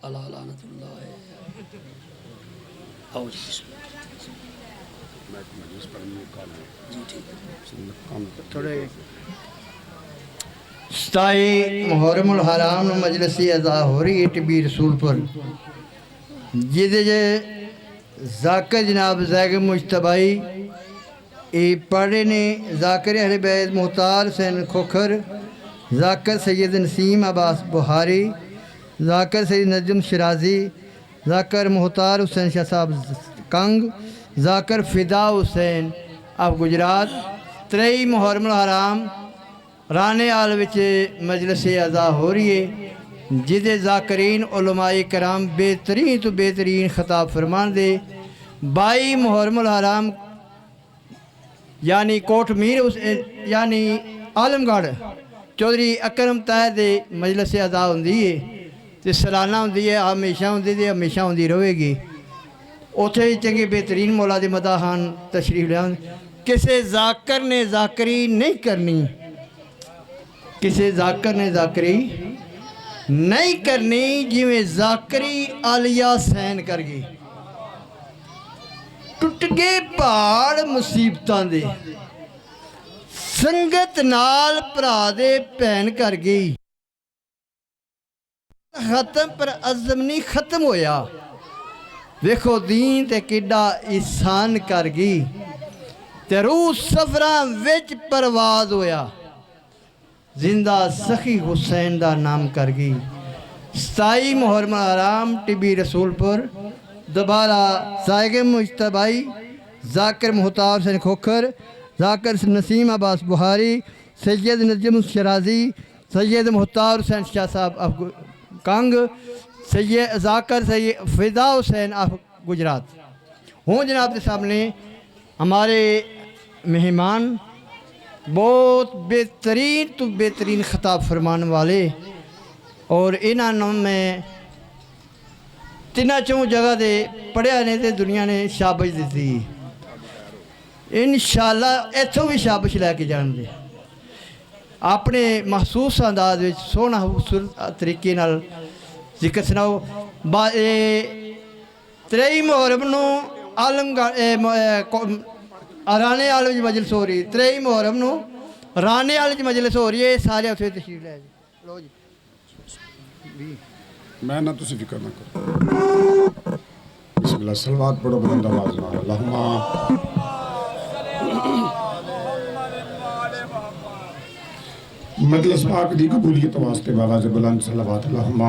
اللہ لعنت اللہ ہے. آؤ جی تھوڑے 27 محرم الحرام مجلسی اعضاء ہو رہی ہے ٹبی رسول پر جیدے جے ذاکر جناب زیگ مجتبائی ای پڑھے نے ذاکر اہل بیت محتار حسین کھوکھر ذاکر سید نسیم عباس بہاری ذاکر سید نجم شرازی ذاکر محتار حسین شاہ صاحب کنگ ذاکر فدا حسین اب گجرات 23 محرم الحرام رانے آل وچ مجلس اعضاء ہو رہی ہے جدے ذاکرین علماء کرام بہترین تو بہترین خطاب فرمان دے. 22 محرم الحرام یعنی کوٹ میر یعنی عالم گڑھ چودھری اکرم طاہر دے مجلس اعضاء ہوندی ہے. ਤੇ ਸਾਲਾਨਾ ਹੁੰਦੀ ਹੈ, ਹਮੇਸ਼ਾ ਹੁੰਦੀ ਤੇ ਹਮੇਸ਼ਾ ਹੁੰਦੀ ਰਹੇਗੀ। ਉੱਥੇ ਹੀ ਚੰਗੇ ਬਿਹਤਰੀਨ ਮੌਲਾ ਦੇ ਮਦਾਹਾਨ ਤਸ਼ਰੀਫ ਲਿਆਉਣ। ਕਿਸੇ ਜ਼ਾਕਰ ਨੇ ਜ਼ਾਕਰੀ ਨਹੀਂ ਕਰਨੀ, ਕਿਸੇ ਜ਼ਾਕਰ ਨੇ ਜ਼ਾਕਰੀ ਨਹੀਂ ਕਰਨੀ, ਜਿਵੇਂ ਜ਼ਾਕਰੀ ਆਲੀਆ ਸੈਨ ਕਰ ਗਈ। ਟੁੱਟ ਗਏ ਪਹਾੜ ਮੁਸੀਬਤਾਂ ਦੇ, ਸੰਗਤ ਨਾਲ ਭਰਾ ਦੇ ਭੈਣ ਕਰ ਗਈ। ਖਤਮ ਪਰ ਅਜ਼ਮ ਨਹੀਂ ਖਤਮ ਹੋਇਆ। ਵੇਖੋ ਦੀਨ ਤੇ ਕਿੱਡਾ ihsan ਕਰ ਗਈ, ਤੇ ਰੂਹ ਸਫਰਾਂ ਵਿੱਚ ਪਰਵਾਜ਼ ਹੋਇਆ। ਜ਼ਿੰਦਾ ਸਖੀ ਹੁਸੈਨ ਦਾ ਨਾਮ ਕਰ ਗਈ। 27 ਮੁਹਰਮ ਆਰਾਮ ਟਿੱਬੀ ਰਸੂਲਪੁਰ। دوبارہ سائق مجتبائی، ذاکر محتاب حسین کھوکھر، ذاکر نسیم عباس بخاری، سید نجم شرازی، سید محتاب حسین شاہ صاحب آف کنگ، ذاکر سید فضا حسین آف گجرات۔ ہوں جناب کے سامنے ہمارے مہمان بہت بہترین تو بہترین خطاب فرمان والے، اور انہوں میں تینہ چوں جگہ دے پڑھیا نے تے دنیا نے شابش دیتی۔ انشاءاللہ ایتھوں بھی شابش لے کے جان دے، اپنے محسوس انداز وچ سونا خوبصورت طریقے نال ذکر سناؤ۔ 23 محرم نو رانے والے دی مجلس ہو رہی، 23 محرم نو رانے والے دی مجلس ہو رہی ہے، سارے اتھے تشریف لے جی۔ لو جی میں نہ تسی فکر نہ کرو۔ بسم اللہ، صلوات پڑھو بلند آواز نال۔ اللہم مجلس پاک دی قبولیت واسطے بآواز بلند صلوات۔ اللہم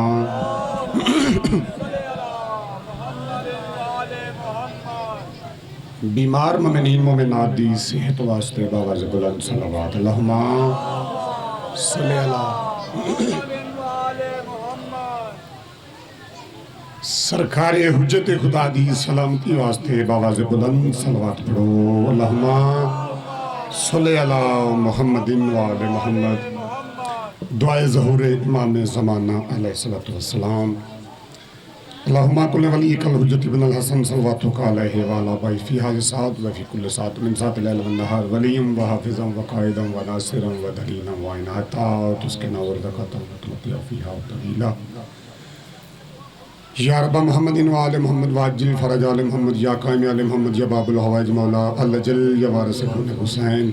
بیمار مومنین مومنات دی صحت واسطے بآواز بلند صلوات۔ اللہم صلی اللہ سرکار حجت خدا دی سلامتی واسطے بآواز بلند صلوات پڑھو۔ اللہم صلی علی محمد وآل محمد۔ دعائے ظہور امام زمانہ علیہ السلام۔ اللہم کل ولیک الحجت بن الحسن صلواتک علیہ وعلا بائی فی حاج ساتھ وفی کل ساتھ من ساتھ لیل والنہار ولیم وحافظا وقائدا وناصرا ودلیلا وعناتا تسکنا وردکتا وطلطیا فیہا وطویلا۔ یا رب محمد وآل محمد واجل فرج آل محمد، یا قائم آل محمد، یا باب الحوائج مولا اللہ جل، یا وارث حسین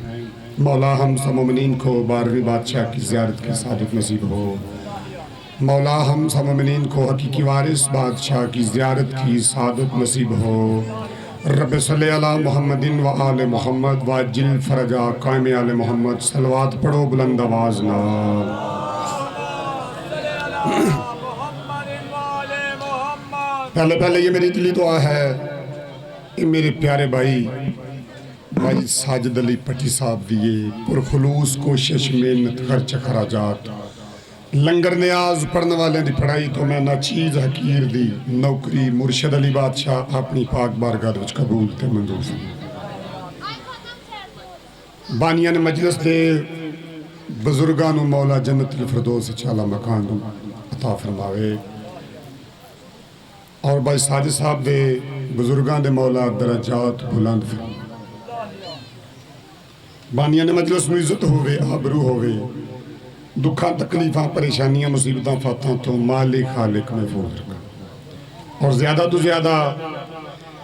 مولا ہم سب مومنین کو 12ویں بادشاہ کی زیارت کی سعادت نصیب ہو۔ مولا ہم سب مومنین کو حقیقی وارث بادشاہ کی زیارت کی سعادت نصیب ہو۔ رب صلی علی محمد وآل محمد واجل فرجا قائم آل محمد۔ صلوات پڑھو بلند آواز نال۔ پہلے یہ میری دلی دعا ہے، یہ میرے پیارے بھائی ساجد علی پٹی صاحب دیے پرخلوص کوشش محنت خرچ خراجات لنگر نیاز پڑھنے والے دی پڑھائی تو میں ناچیز حقیر دی نوکری مرشد علی بادشاہ اپنی پاک بارگاہ وچ قبول تے منظور سی۔ بانیان مجلس دے بزرگانو مولا جنت الفردوس اعلی مکان عطا فرماوے، اور بھائی ساجد صاحب دے بزرگان دے مولا درجات بلند فرماوے۔ بانیان مجلس نو عزت ہوئے، آبرو ہوئے، دکھاں تکلیفاں پریشانیاں مصیبتاں فاتحاں تو مالک خالق محفوظ رکھا، اور زیادہ تو زیادہ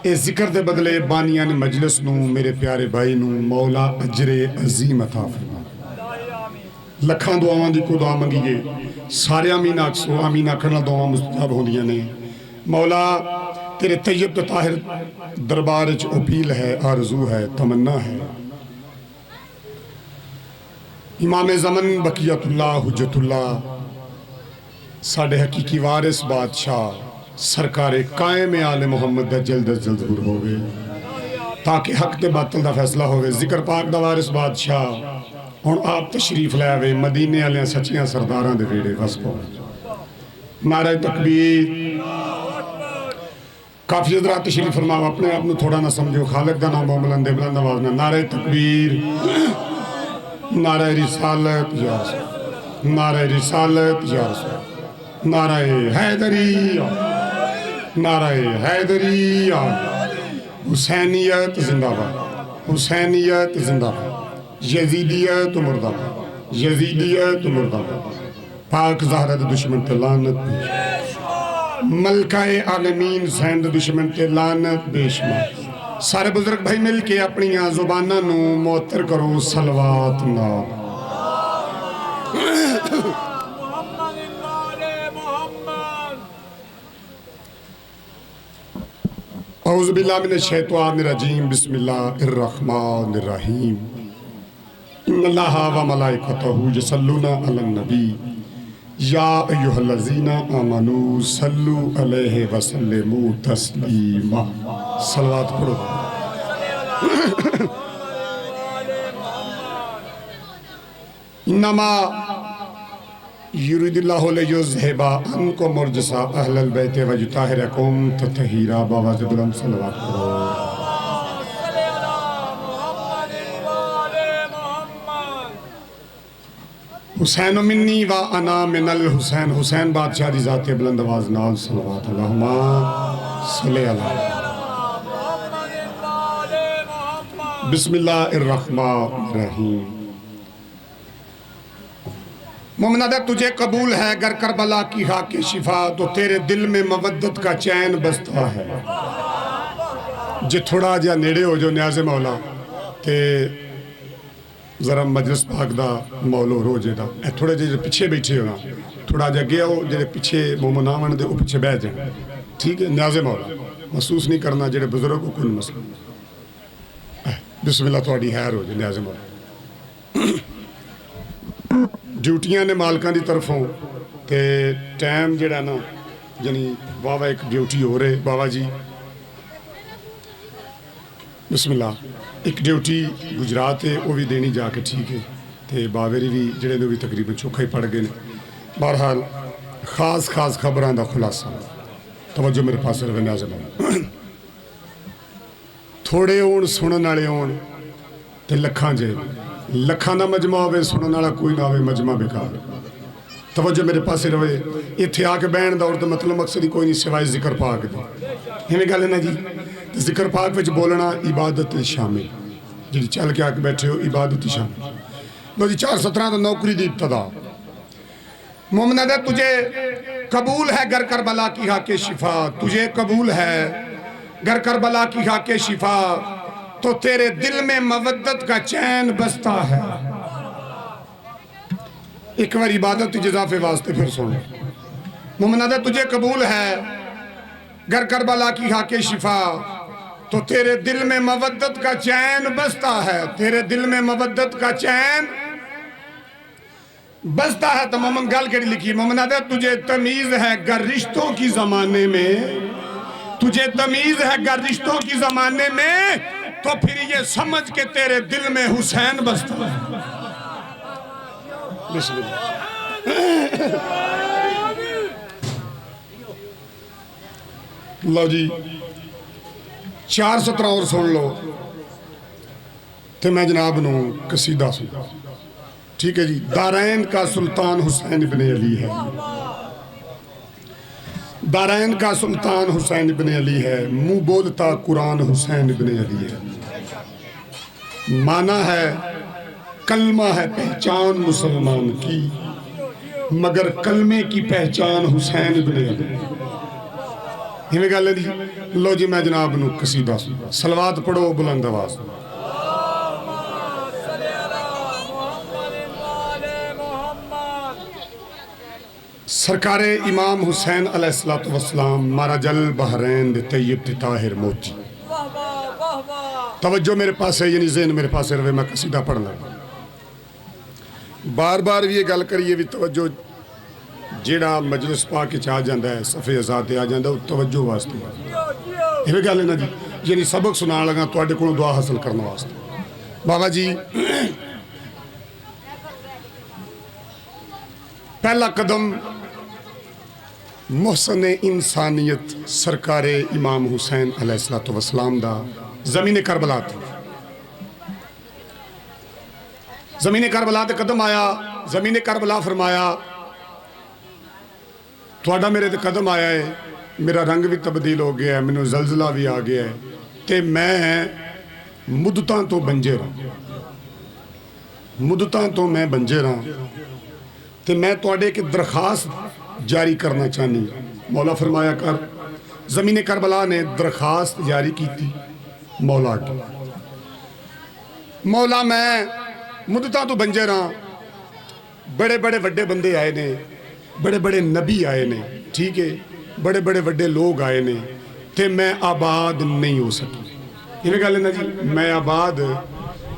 اس ذکر دے بدلے بانیان مجلس نو میرے پیارے بھائی نو مولا اجر عظیم عطا فرما۔ لکھاں دعاواں دی کو دعا منگیے، سارے آمین آکسو، آمین آکھنا دعاواں مستجاب ہوندیاں نے۔ مولا تیرے طیب تو طاہر دربار وچ اپیل ہے، آرزو ہے، تمنا ہے۔ امام زمن بقیت اللہ حجت اللہ ساڑھے حقیقی وارث بادشاہ سرکار قائم آل محمد دا جلد از جلد ظہور ہوئے، تاکہ حق تے باطل دا فیصلہ ہوئے۔ ذکر پاک دا وارث بادشاہ ہن آپ تشریف لے آوے، مدینے والے سچیاں سرداراں دے ویڑے وس پہنچ۔ نعرہ تکبیر۔ کافی حضرات تشریف فرماؤ، اپنے آپ نو تھوڑا نہ سمجھو، خالق دا نام بلند بلند آواز نہ۔ نعرہ تکبیر، نعرہ رسالت یا رسول، نعرہ رسالت یا رسول۔ نعرہ حیدری نعرہ حیدری حسینیت زندہ باد حسینیت زندہ باد یزیدیت مردہ باد یزیدیت مردہ باد پاک زہرہ دشمن تے لعنت پیش ملکہ عالمین سین دشمن تے لعنت بیشمار سارے بزرگ بھائی مل کے اپنی زبانہ نو معطر کرو صلوات نام اعوذ باللہ من الشیطان الرجیم بسم اللہ الرحمن الرحیم ان اللہ و ملائکتہ یصلون علی النبی یا ایہا الذین آمنوا صلو علیہ وسلموا تسلیما صلوات پڑھو انما یرید اللہ لیذہب عنکم الرجس اہل البیت ویطہرکم تطہیرا باواز بلند صلوات پڑھو حسین منی و انا من الحسین حسین بادشاہ دی ذات بلند آواز نال صلوات اللہم صلی اللہ بسم اللہ الرحمن الرحیم مومنہ تجھے قبول ہے گر کربلا کی خاک شفا تو تیرے دل میں مودت کا چین بستا ہے جے تھوڑا جا نیڑے ہو جو نیاز مولا تے ذرا مجلس پاک دا مولو روجے دا اے تھوڑے جے پچھے بیٹھے ہونا تھوڑا جا گیا ہو جے پچھے مومن آمن دے او پچھے بیٹھ جائیں ٹھیک ہے نیاز مولا محسوس نہیں کرنا جے بزرگ کو کن مسئلہ بسم اللہ تھوڑی خیر ہو جائے نیاز مولا ڈیوٹیاں نے مالکان دی طرفوں تے ٹائم جڑا نا یعنی بابا ایک ڈیوٹی ہو رہے بابا جی بسم اللہ ایک ڈیوٹی گجرات ہے وہ بھی دینی جا کے ٹھیک ہے تے باویری بھی جڑے نے بھی تقریباً چوکھا ہی پڑھ گئے بہرحال خاص خبران دا خلاصہ توجہ میرے پاس روے نازم تھوڑے ہون سنن والے ہون تے لکھاں جے لکھاں دا مجمع ہوئے سنن والا کوئی نہ ہوئے مجمع بیکار توجہ میرے پاس روے اتھے آ کے بین دا اور تو مطلب مقصد ہی کوئی نہیں سوائے ذکر پاک دے ہمیں گل ہے نا جی ذکر پاک وچ بولنا عبادت شامل جی چل کے آ کے بیٹھے ہو عبادت شامل لو جی 4:17 تو نوکری دی ابتدا مومنہ دے تجھے قبول ہے گر کربلا کی خاک شفا تجھے قبول ہے گر کربلا کی خاک شفا تو تیرے دل میں مودت کا چین بستا ہے ایک بار عبادت جزافے واسطے پھر سن مومنہ دے تجھے قبول ہے گر کربلا کی خاک شفا تو تیرے دل میں مودت کا چین بستا ہے تیرے دل میں مودت کا چین بستا ہے تو مومن گل کری لکھی مومنہ دے تجھے تمیز ہے گر رشتوں کی زمانے میں تجھے تمیز ہے گر رشتوں کی زمانے میں تو پھر یہ سمجھ کے تیرے دل میں حسین بستا ہے بسم اللہ اللہ جی 4:17 اور سن لو تو میں جناب نو قصیدہ سن ٹھیک ہے جی دارین کا سلطان حسین ابن علی ہے دارین کا سلطان حسین ابن علی ہے منہ بولتا قرآن حسین ابن علی ہے معنی ہے کلمہ ہے پہچان مسلمان کی مگر کلمے کی پہچان حسین ابن علی ہمیں گا لے دی لو جی میں جناب نو قصیدہ صلوات پڑھو بلند آواز سرکار امام حسین علیہ السلام مارج البحرین دے طیب تے طاہر موتی توجہ میرے پاس ہے یعنی ذہن میرے پاس ہے روے میں قصیدہ پڑھنا بار بار بھی یہ گل کریے بھی توجہ جیڑا مجلس پاک چاہ جاندہ ہے صفحے ازاد آ جاندہ ہے توجہ واسطے یہ بھی گل ہے نا جی یعنی سبق سنا لگا تو آڈے کو دعا حاصل کرنا واسطے بابا جی پہلا قدم محسن انسانیت سرکار امام حسین علیہ السلام دا زمین کربلا تھی زمین کربلا تے قدم آیا زمین کربلا فرمایا ਤੁਹਾਡਾ ਮੇਰੇ ਤੇ ਕਦਮ ਆਇਆ ਹੈ, ਮੇਰਾ ਰੰਗ ਵੀ ਤਬਦੀਲ ਹੋ ਗਿਆ ਹੈ, ਮੈਨੂੰ ਜ਼ਲਜ਼ਲਾ ਵੀ ਆ ਗਿਆ ਹੈ ਤੇ ਮੈਂ ਮੁੱਦਤਾਂ ਤੋਂ ਬੰਜਰ ਹਾਂ, ਮੁੱਦਤਾਂ ਤੋਂ ਮੈਂ ਬੰਜਰ ਹਾਂ ਤੇ ਮੈਂ ਤੁਹਾਡੇ ਇੱਕ ਦਰਖਾਸਤ ਜਾਰੀ ਕਰਨਾ ਚਾਹਨੀ। ਮੌਲਾ ਫਰਮਾਇਆ ਕਰ। ਜ਼ਮੀਨ کربلا نے درخواست جاری کی تھی مولا کی، مولا میں مدتاں تو بنجر ہاں، بڑے بڑے وڈے بندے آئے نے، بڑے بڑے نبی آئے نے، ٹھیک ہے، بڑے بڑے وڈے لوگ آئے نے تے میں آباد نہیں ہو سکی۔ یہ گل ہے نا جی، میں آباد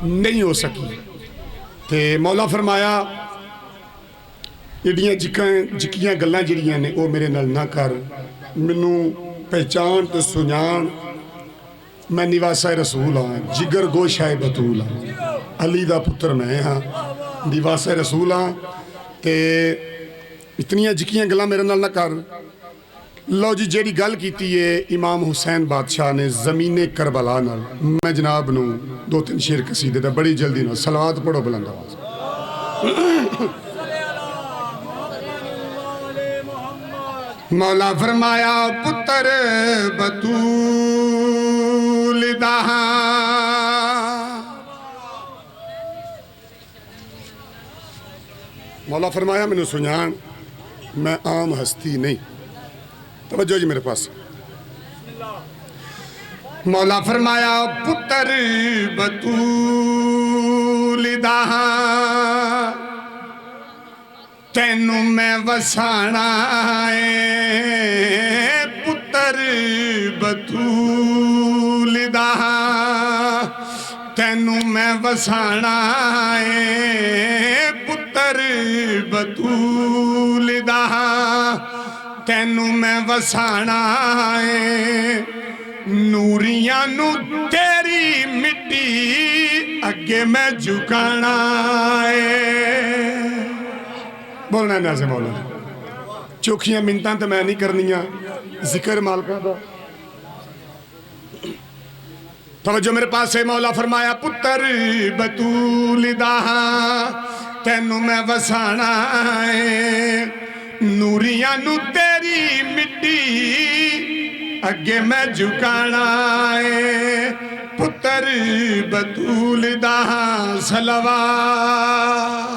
نہیں ہو سکی تے مولا فرمایا ایڈیاں جکیاں گلاں جڑیاں نے وہ میرے نال نہ کر، مینوں پہچان تو سنان، میں نواسہ رسول ہاں، جگر گوشہ بطول ہاں، علی دا پتر میں ہاں، نواسہ رسول ہاں تے اتنیاں جکیاں گلاں میرے نال نہ کر۔ لو جی جیڑی گل کیتی ہے امام حسین بادشاہ نے زمین کربلا نال، میں جناب نو 2-3 شعر قصیدے دا بڑی جلدی نال صلوات پڑھو بلند آواز۔ مولا فرمایا پتر بطول دا، مولا فرمایا میں نے سنان، میں عام ہستی نہیں، توجہ جی میرے پاس۔ مولا فرمایا پتر بطول دا تینوں میں وسانا ہے، پتر بطول دا تینوں میں وسانا ہے، پتر بطول دا تینوں میں وسانا ہے، نوریاں نو تیری مٹی اگے میں جھکانا ہے۔ بولنا ہے نیازے مولا، چوکھیاں منتاں تے میں نہیں کرنیاں، ذکر مالکہ دا۔ توجہ میرے پاس ہے، مولا فرمایا پتر بطول دا تینوں میں وسانا ہے، نوریاں نو تیری مٹی اگے میں جھکانا ہے، پتر بطول دا صلوات۔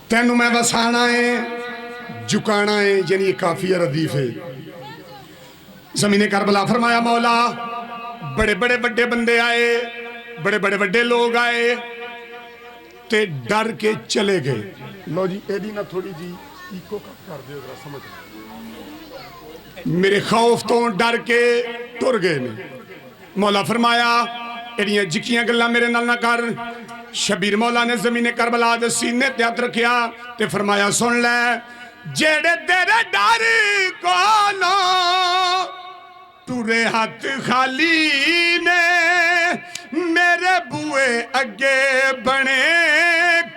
تینوں میں وسانا ہے، جھکانا ہے، یعنی یہ کافی ردیف ہے۔ زمین کربلا فرمایا مولا بڑے بڑے بڑے بندے آئے، بڑے بڑے بڑے لوگ آئے تے ڈر کے چلے گئے۔ لو جی ایڈی نہ تھوڑی جی ایکو کٹ کر دے ذرا سمجھ، میرے خوف تو ڈر کے ٹر گئے نے۔ مولا فرمایا ایڈیاں جکیاں گلاں میرے نال نہ کر۔ شبیر مولا نے زمین کربلا دے سینے تے ہاتھ رکھیا تے فرمایا سن لے، جیڑے تیرے ڈر کولو ٹرے ہاتھ خالی نے، میرے بوئے اگے بنے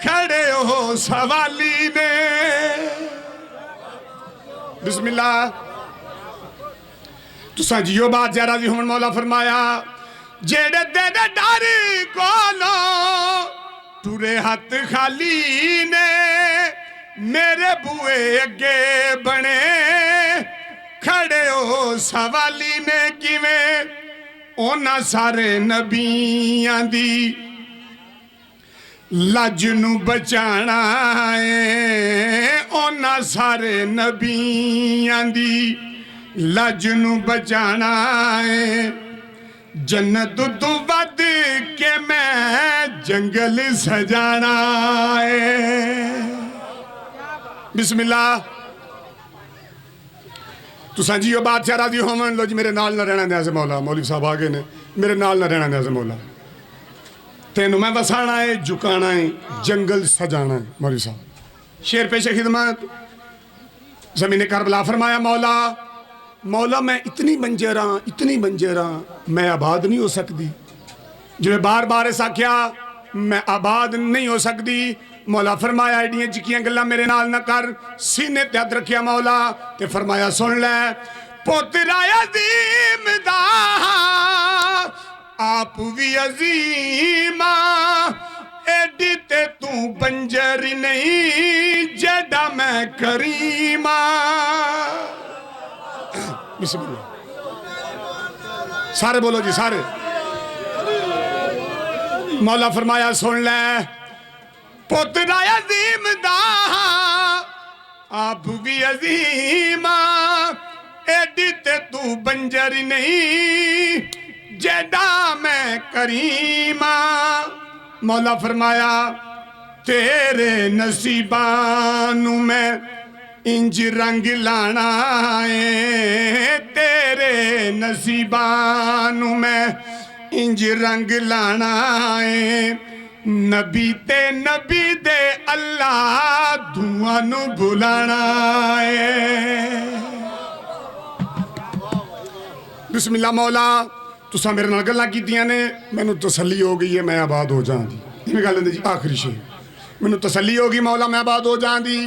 کھڑے ہو سوالی نے۔ بسم اللہ تو سانجیو بات جارا جی ہون۔ مولا فرمایا جیڑے تیرے ڈر کولو ٹرے ہاتھ خالی نے، میرے بوئے اگے بنے کھڑے ہو سوالی نے۔ کیویں اونا سارے نبیاں دی لج نو بچانا ہے، اونا سارے نبیاں دی لج نو بچانا ہے، جنت تو ود کے میں جنگل سجانا ہے۔ بسم اللہ تو سانجیو بادشاہ راضی ہومن۔ لو جی میرے نال نہ رہنا نیاز مولا، مولوی صاحب آگے نے، میرے نال نہ رہنا نیاز مولا، تینوں میں وسانا ہے، جھکانا ہے، جنگل سجانا ہے۔ مولوی صاحب شیر پیش خدمت۔ زمین کربلا فرمایا مولا، مولا میں اتنی بنجراں اتنی بنجراں میں آباد نہیں ہو سکتی، جو بار بار ایسا کیا میں آباد نہیں ہو سکتی۔ مولا فرمایا ایڈیاں جکیاں گلاں میرے نال نہ کر، سینے تے ہاتھ رکھیا مولا تے فرمایا سن لے، پوترا عظیم دا آپ بھی عظیم ایڈی تے تو بنجر نہیں جڑا میں کریمہ بسم اللہ سارے بولو جی سارے مولا فرمایا سن لے پترا عظیم دا آپ بھی عظیم ایڈی تے تو بنجر نہیں جیڑا میں کریمہ مولا فرمایا تیرے نصیبانو میں انج رنگ لانا ہے تیرے نصیبانو میں انج رنگ لانا ہے نبی تے نبی دے اللہ دعا نو بلانا ہے بسم اللہ مولا تساں میرے نال گلاں کیتیاں نے مینوں تسلی ہو گئی ہے میں آباد ہو جاں دی یہ گل ہے جی آخری شے مینوں تسلی ہو گئی مولا میں آباد ہو جاں دی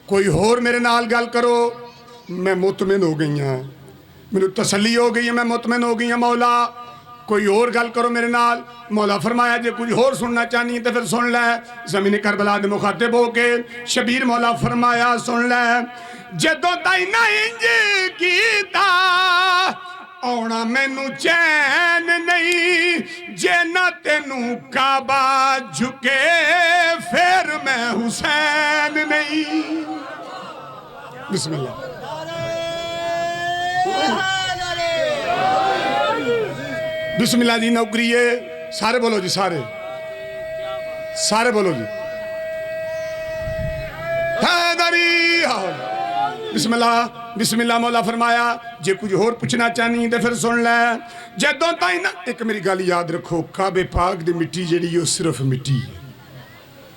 کوئی ہور میرے نال گل کرو میں مطمئن ہو گئی ہاں مینوں تسلی ہو گئی ہے میں مطمئن ہو گئی ہاں مولا کوئی اور گل کرو میرے نال مولا فرمایا جے کچھ اور سننا چاہنی ہے تو پھر سن لے زمین کربلا دے مخاطب ہو کے شبیر مولا فرمایا سن لے جدوں تائی نہ انج کیتا اونا مینوں چین نہیں جے نہ تینوں کعبہ جھکے پھر میں حسین نہیں بسم اللہ بسم اللہ جی نوکری ہے سارے بولو جی سارے بولو جی حیدری بسم اللہ مولا فرمایا جے کچھ اور پوچھنا چاہنی تو پھر سن لے جدوں تائیں نا ایک میری گل یاد رکھو کعبے پاک دی مٹی جڑی ہے صرف مٹی ہے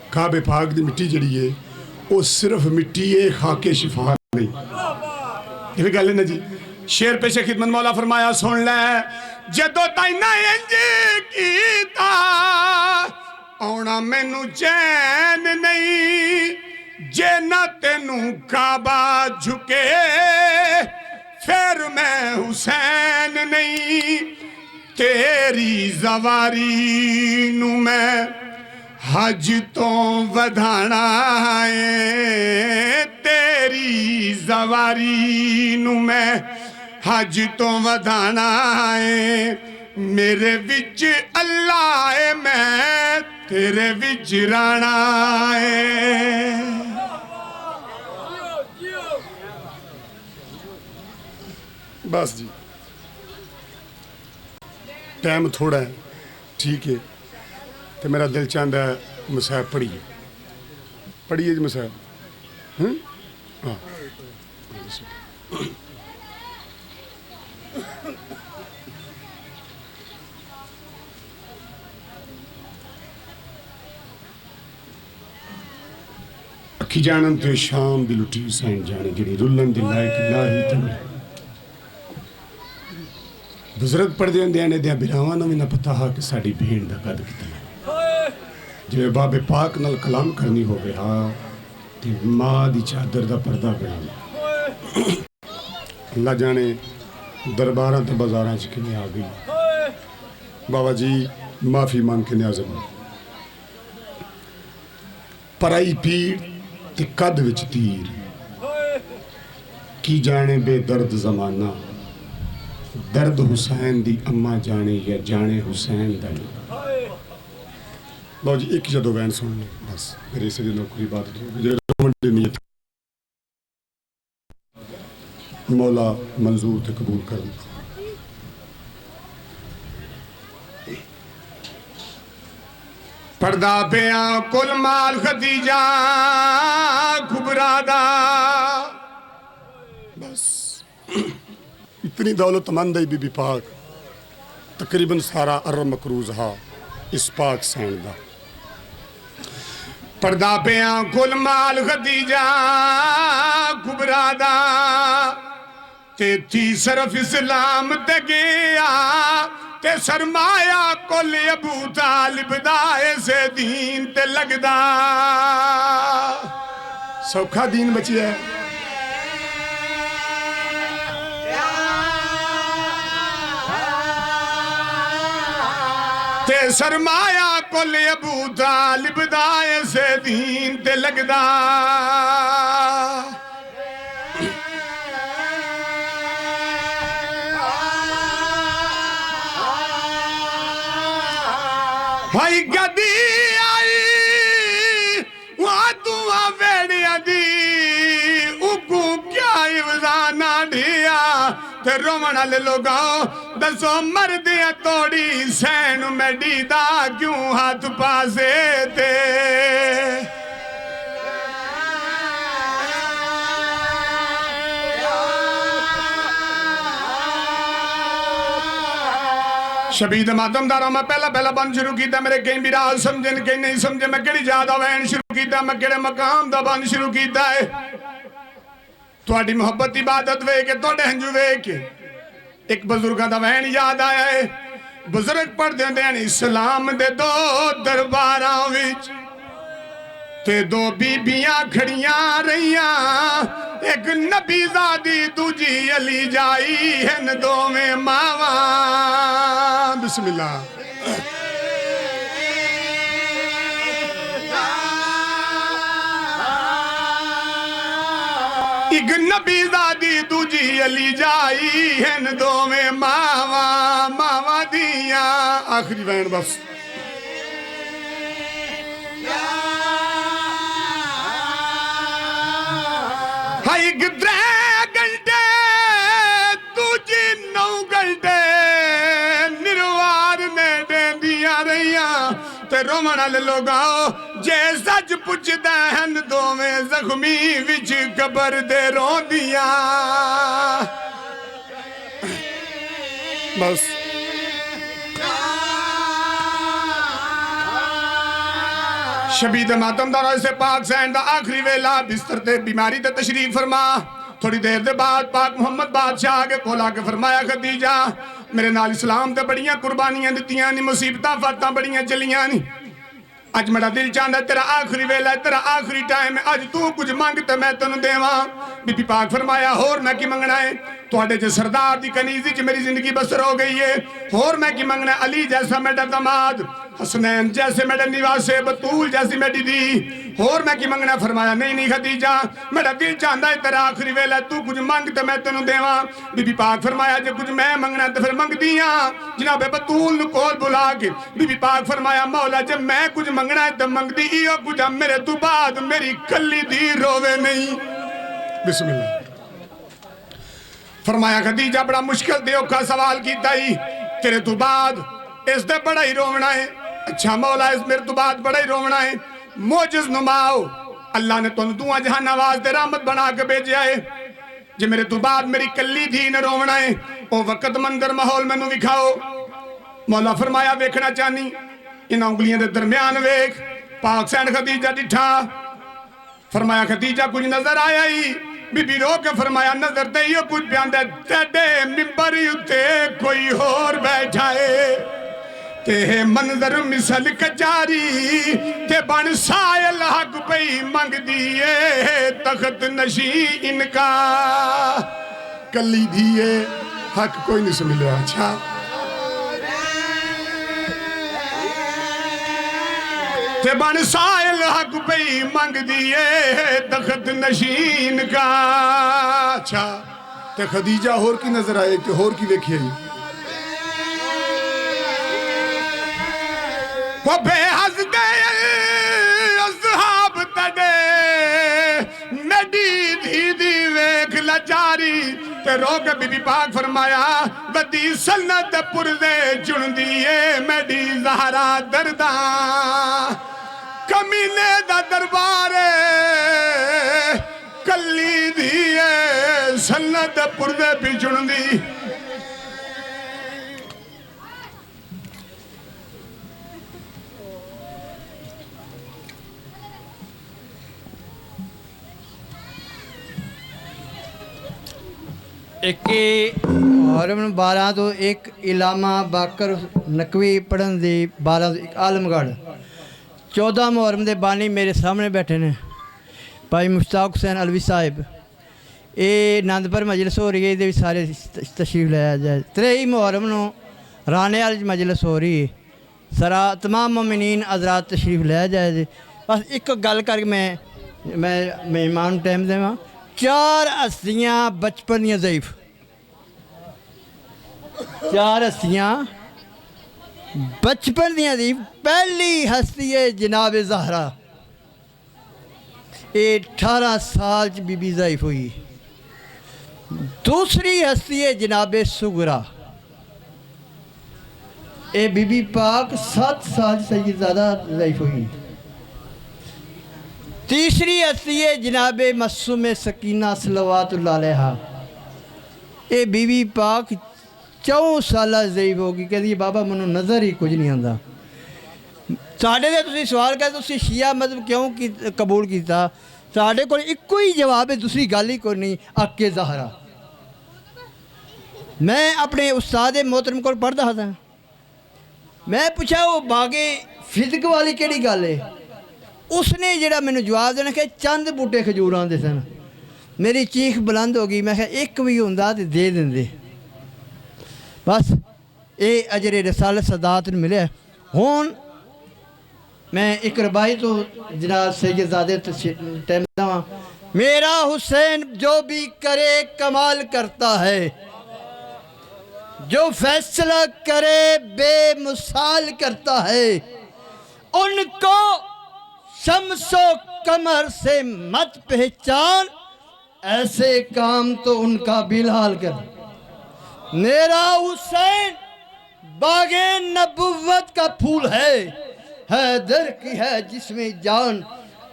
کعبے پاک دی مٹی جڑی ہے وہ صرف مٹی ہے خاک شفا نہیں یہ گل ہے نا جی شیر پیش خدمت مولا فرمایا سن لے جدوں تائیں نہ انج کیتا اونا مینوں چین نہیں جے نہ تینوں کعبہ جھکے پھر میں حسین نہیں تیری زواری نو میں حج تو ودھانا ہے تیری زواری نو میں حج تو ودھانا ہے میرے وچ اللہ ہے میں تیرے وچ رانا ہے بس جی ٹائم تھوڑا ہے ٹھیک ہے تو میرا دل چاہتا ہے مصحف پڑھیے جی مصحف ہاں اکھی جانن تے شام دی لٹی حسین جانے جڑی رلن دی لائق لاہی تن بزرگ پڑھ دے اندیانے دیا براواں نو بھی نہ پتا ہا کہ ساڑی بھین دا قد کتنا جو باب پاک نال کلام کرنی ہو گیا تے ماں دی چادر دا پردہ بنا اللہ جانے درباراں تے بازاراں چ کنے آ گئی بابا جی معافی مانگ کے نیازم پرائی پیڑ تے قد وچ تیر کی جانے بے درد زمانہ درد حسین دی اماں جانے یا جانے حسین دانی لو جی ایک جدو وین سن لیں بس میرے سے جو نوکری بات ہو گئی رومنڈی نیت مولا منظور تے قبول کرنا پردہ پیاں کل مال خدیجہ کبرا دا بس اتنی دولت مند ہے بی بی پاک تقریباً سارا ارم مکروز ہا اس پاک سین دا پردہ پیاں کل مال خدیجہ کبرا دا تے تھی صرف اسلام تے گیا تے سرمایہ کل ابو طالب دا ایسے دین تے لگ دا سوکھا دین بچی ہے تے سرمایہ کل ابو طالب دا ایسے سے دین تے لگدا بھائی گدی آئی دعا ویڑیا دی اگو کیا افزانہ ڈھیا تے رومن والے لوگاں دسو مردیاں توڑی سین میڈی دا کیوں ہاتھ پاسے تے شبید ماتم دارا میں پہلا بند شروع کیتا میرے کہیں بھی راہ سمجھن کہیں نہیں سمجھے میں کڑی جادہ وین شروع کیتا میں کڑے مقام دا بند شروع کیتا ہے تھوڑی محبت عبادت وے کے توڑے ہنجو وے کے ایک بزرگاں دا وین یاد آیا ہے بزرگ پڑھ دیں دین اسلام دے دو درباراں وچ تے دو بیبیاں کھڑیاں رہیاں ایک نبی زادی دوجی علی جائی ہن دو میں ماواں بسم اللہ ایک نبی زادی دوجی علی جائی ہن دو میں ماواں دیاں آخری وین بس ایک 3 گھنٹے دوجی 9 گھنٹے نروار نے دیں دیا رہیاں تے رومن والے لوگاں جے سچ پوچھ دہن دو میں زخمی وچ قبر دے رو دیا بس شبید ماتم دارا اسے پاک سین دا آخری ویلا بستر تے بیماری تے تشریف فرما تھوڑی دیر دے بعد پاک محمد بادشاہ آگے کھولا کے فرمایا خدیجہ میرے نال اسلام تے بڑیاں قربانیاں دتیاں نہیں مصیبتاں فاتاں بڑیاں چلیاں نہیں اج میرا دل چاہتا ہے تیرا آخری ویلا ہے تیرا آخری ٹائم ہے اج تو کچھ مانگتا میں تنوں دیواں بی بی پاک فرمایا اور میں کی منگنا ہے توڑے جے سردار دی کنیزی چ میری زندگی بسر ہو گئی ہے اور میں کی منگنا ہے علی جیسا میرا داماد حسنین جیسے میرے نواسے بطول جیسی میری دی اور میں کی منگنا فرمایا نہیں خدیجہ میرا دل چاہتا ہے تیرا آخری ویلا تو کچھ مانگتا میں تنوں دیواں بی بی پاک فرمایا جے کچھ میں منگنا تو پھر منگ دیاں جناب بطول نو کول بلا کے بی بی پاک فرمایا مولا جب میں کچھ منگنا ہے تو منگ دی ایو کچھ میرے تو بعد میری کلی دی روے نہیں بسم اللہ فرمایا خدیجہ بڑا مشکل دیو کا سوال کیتا ہی تیرے تو بعد اس دے بڑا ہی رونا ہے اچھا مولا اس میرے تو بعد بڑا ہی رونا ہے موجز نماؤ اللہ نے تو دعا جہاں نواز دے رحمت بنا کے بھیجیا ہے جے میرے تو بعد میری کلی تھی نہ رونا ہے او وقت منظر ماحول میں نو وکھاؤ مولا فرمایا ویکھنا چاہنی ان انگلیاں دے درمیان ویکھ پاک سین خدیجہ ڈٹھا فرمایا خدیجہ کچھ نظر آیا ہی بی بی رو کے فرمایا نظر دے یہ کچھ بیان دے تیڈے ممبری اتے کوئی اور بیٹھا ہے تے منظر مثل کچاری تے بن سائل حق پئی منگ دیئے تخت نشی ان کا کلی دیئے حق کوئی نہیں سمجھ لیا اچھا تے بن سائل حق پئی منگ دیئے تخت نشین کا اچھا تے خدیجہ ہور کی نظر آئے کہ ہور کی دیکھئے وہ بے حضد اصحاب تڑے میڈی دھی دی ویکھ لچاری تے روک بی بی پاک فرمایا بدی سنت پردے چن دیئے میڈی زہرا درداں کمینے دا دربارے کلی دیئے سنت پردے پی چن دی محرم 12 تو ایک علامہ باکر نقوی پڑھن دی 12 تو ایک عالمگڑھ 14 محرم دے بانی میرے سامنے بیٹھے نے بھائی مشتاق حسین علوی صاحب اے نندپر مجلس ہو رہی ہے دے سارے تشریف لیا جائے 3 محرم نو رانے والی مجلس ہو رہی ہے سرا تمام مومنین حضرات تشریف لیا جائے بس ایک گل کر کے میں مہمان ٹائم دوا 4 ہستیاں بچپن دیا ضعیف 4 ہستیاں بچپن دیا ضعیف پہلی ہستی ہے جناب زہرا یہ 18 سال بی بی ضعیف ہوئی دوسری ہستی ہے جناب سغرا اے بی بی پاک 7 سال سیدزادہ ضعیف ہوئی تیسری ہستی ہے جناب معصوم سکینہ صلوات اللہ علیہ اے بی بی پاک 4 سالہ ضعیف ہوگی کہ بابا منو نظر ہی کچھ نہیں آتا ساڑھے دے تسی سوال کرتے تسی شیعہ مذہب کیوں قبول کیتا ساڑھے کو ایک ہی جواب ہے دوسری گل ہی کوئی نہیں آقے زہرا میں اپنے استاد محترم کو پڑھتا تھا میں پوچھا وہ باغے فزک والی کیڑی گل ہے اس نے جڑا میں نے جواب دینا کہ چند بوٹے کھجور آتے سن میری چیخ بلند ہو گئی میں کہا ایک بھی ہوندا تے دے دیں بس اے اجر رسالت صدات ملے ہون میں ایک ربائی تو جناب سیدزادے ٹائم داں میرا حسین جو بھی کرے کمال کرتا ہے جو فیصلہ کرے بے مثال کرتا ہے ان کو شمس و قمر سے مت پہچان ایسے کام تو ان کا بلحال کر میرا حسین باغ نبوت کا پھول ہے حیدر کی ہے جس میں جان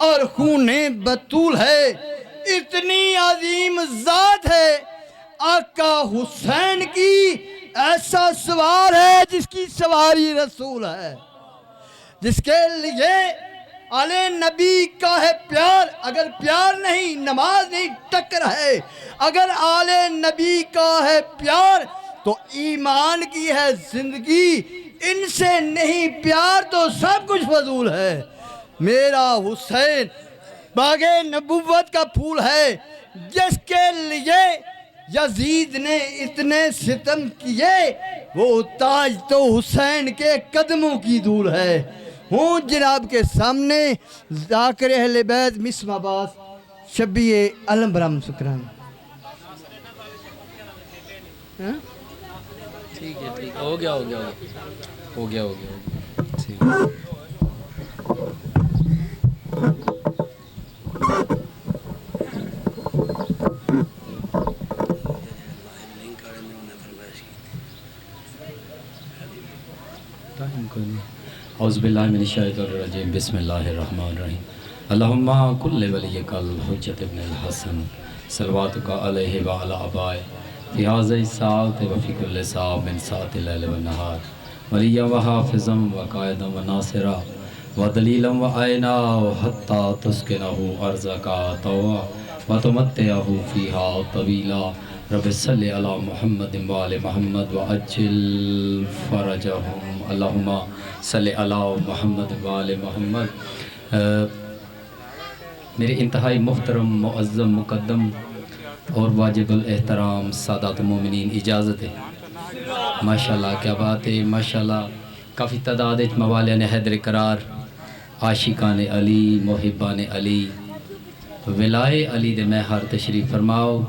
اور خون بطول ہے اتنی عظیم ذات ہے آقا حسین کی ایسا سوار ہے جس کی سواری رسول ہے جس کے لیے آل نبی کا ہے پیار اگر پیار نہیں نماز نہیں ٹکر ہے اگر آل نبی کا ہے پیار تو ایمان کی ہے زندگی ان سے نہیں پیار تو سب کچھ فضول ہے میرا حسین باغ نبوت کا پھول ہے جس کے لیے یزید نے اتنے ستم کیے وہ تاج تو حسین کے قدموں کی دھول ہے ہوں جناب کے سامنے ذاکر اہل بیت مسم عباس شبیہ علم برہم سکران ٹھیک ہے ہو گیا ٹھیک اعوذ باللہ من الشیطان الرجیم بسم اللہ الرحمن الرحیم اللہم کل ولیک الحجت ابن الحسن صلواتک علیہ وعلی آبائے فی هذه الساعة وفی کل ساعة من ساعة اللیل والنہار ولیا وحافظا وقائدا وناصرا ودلیلا وعینا حتی تسکنہ ارضک طوعا وتمتعہ فیہا طویلا رب صلی علی محمد وآل محمد وعجل فرجہم اللہم صلی علی محمد وآل محمد میرے انتہائی محترم معظم مقدم اور واجب الاحترام سادات مومنین اجازت ہے ماشاءاللہ کیا بات ہے ماشاءاللہ کافی تعداد موالیان حیدر قرار عاشقان علی محبان علی ولائے علی دے محر تشریف فرماؤ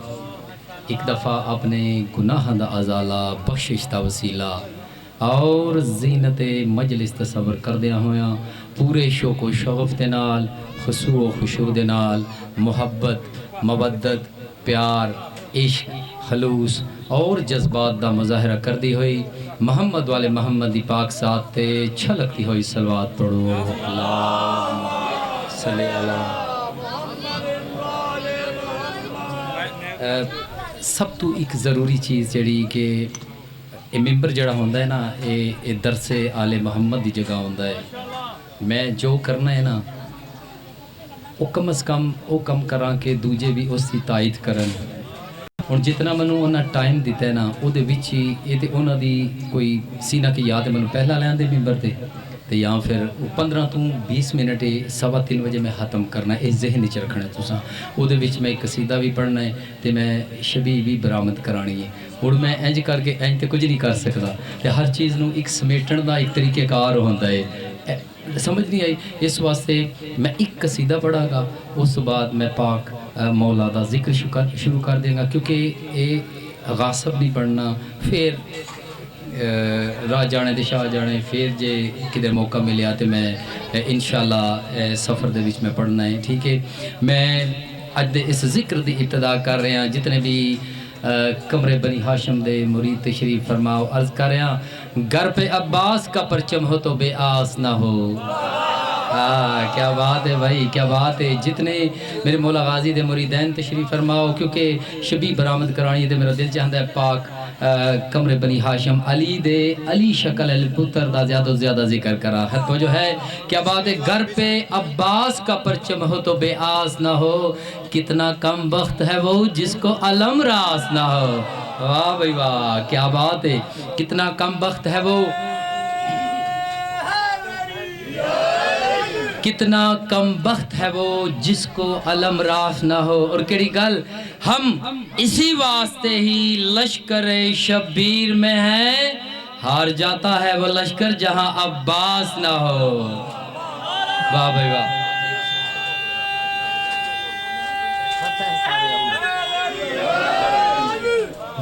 ایک دفعہ اپنے گناہ دا ازالہ بخشش دا وسیلہ اور زینت مجلس تصور کر دیا ہویا پورے شوق و شغف دے نال خشوع و خشوع دے نال محبت مودت پیار عشق خلوص اور جذبات دا مظاہرہ کر دی ہوئی محمد والے محمد دی پاک ساتھ تے چھلکتی ہوئی صلوات پڑھو اللہم صلی اللہ سب تو ایک ضروری چیز جڑی کہ یہ ممبر جڑا ہوندہ ہے نا یہ درس آل محمد دی جگہ ہوندہ ہے میں جو کرنا ہے نا وہ کم از کم وہ کم کراں کہ دوجے بھی اس کی تائید کرن اور جتنا منو انہاں ٹائم دیتا ہے نا وہ دے وچی یہ تے انہاں دی کوئی سینہ کی یاد منو پہلا لے آندے ممبر تے یا پھر 15 تو 20 منٹ 3:15 بجے میں ختم کرنا ہے ذہن وچ رکھنا ہے تساں او دے وچ میں قصیدہ بھی پڑھنا ہے تے میں شبیہ بھی برآمد کرانی ہے اور میں انج کر کے انج تے کچھ نہیں کر سکدا تے ہر چیز نو ایک سمیٹن دا ایک طریقہ کار ہوندا ہے سمجھ نہیں آئی، اس واسطے میں ایک قصیدہ پڑھا گا، اس بعد میں پاک مولا دا ذکر شروع کر دیں گا، کیونکہ یہ غاصب نہیں پڑھنا، پھر راہ جانے دے شاہ جانے، پھر جے کدھر موقع ملیا تو میں انشاءاللہ سفر دے وچ میں پڑھنا ہے، ٹھیک ہے۔ میں اج دے اس ذکر دی ابتدا کر رہے ہیں، جتنے بھی کمرے بنی ہاشم دے مرید تشریف فرماؤ، عرض کر رہے ہیں گھر پہ عباس کا پرچم ہو تو بے آس نہ ہو۔ کیا بات ہے بھائی، کیا بات ہے۔ جتنے میرے مولا غازی دے مریدین تشریف فرماؤ، کیونکہ شبی برآمد کرانی دے میرا دل چاہتا ہے پاک کمرے بنی ہاشم علی دے علی شکل علی پتر دا زیادہ و زیادہ ذکر کرا ہے تو جو ہے، کیا بات ہے۔ گھر پہ عباس کا پرچم ہو تو بے آس نہ ہو، کتنا کم بخت ہے وہ جس کو علم راس نہ ہو۔ واہ بھائی واہ، کیا بات ہے، کتنا کم بخت ہے وہ، کتنا کم بخت ہے وہ جس کو علم راس نہ ہو۔ اور کیڑی گل، ہم اسی واسطے ہی لشکر شبیر میں ہیں، ہار جاتا ہے وہ لشکر جہاں عباس نہ ہو۔ واہ بھائی واہ۔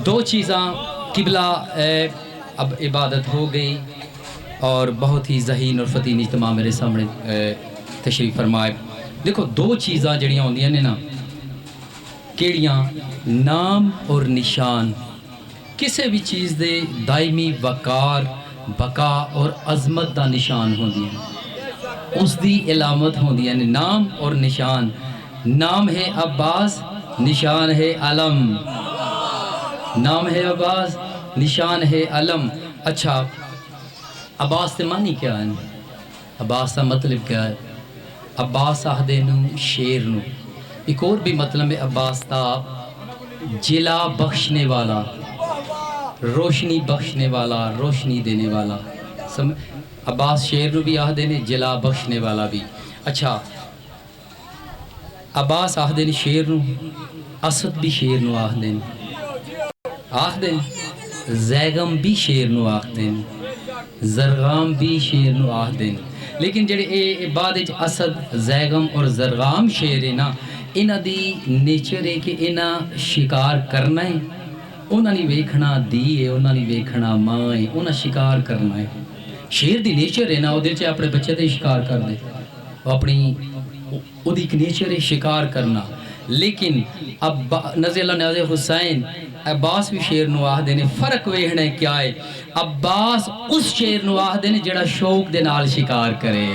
دو چیزاں قبلہ اب عبادت ہو گئی اور بہت ہی ذہین اور فتین اجتماع میرے سامنے تشریف فرمائے۔ دیکھو دو چیزاں جڑیاں ہوندیاں نے نا، کیڑیاں، نام اور نشان۔ کسے بھی چیز دے دائمی وقار، بقا اور عظمت دا نشان ہوندیاں، اس دی علامت ہوندیاں نے نام اور نشان۔ نام ہے عباس، نشان ہے علم۔ نام ہے عباس، نشان ہے علم۔ اچھا، عباس سے معنی کیا ہے؟ عباس کا مطلب کیا ہے؟ عباس آہدے نو شیر نو۔ ایک اور بھی مطلب ہے عباس تا جلا بخشنے والا، روشنی بخشنے والا، روشنی دینے والا۔ عباس شیر نو بھی آہدے نے، جلا بخشنے والا بھی۔ اچھا، عباس آہدے نے شیر نو، اسد بھی شیر نو آہدے نے، آہدے زیغم بھی شیر نو آہدے نے، زرغام بھی شیر نو آہدے نے۔ لیکن جڑے اے بعد اسد، زیغم اور زرغام شیر ہے نا، انہ دی نیچر ہے کہ انہ شکار کرنا ہے، انہ نہیں ویکھنا دی ہے، انہ نہیں ویکھنا ماں ہے، انہ شکار کرنا ہے۔ شیر دی نیچر ہے نا، وہ دل چاہے اپنے بچے دے شکار کر دے، وہ اپنی وہ دی ایک نیچر ہے شکار کرنا۔ لیکن نزی اللہ نیاز حسین عباس بھی شیر نو آہدے نے، فرق ویہنے کیا ہے؟ عباس اس شیر نو آہدے نے جڑا شوق دے نال شکار کرے۔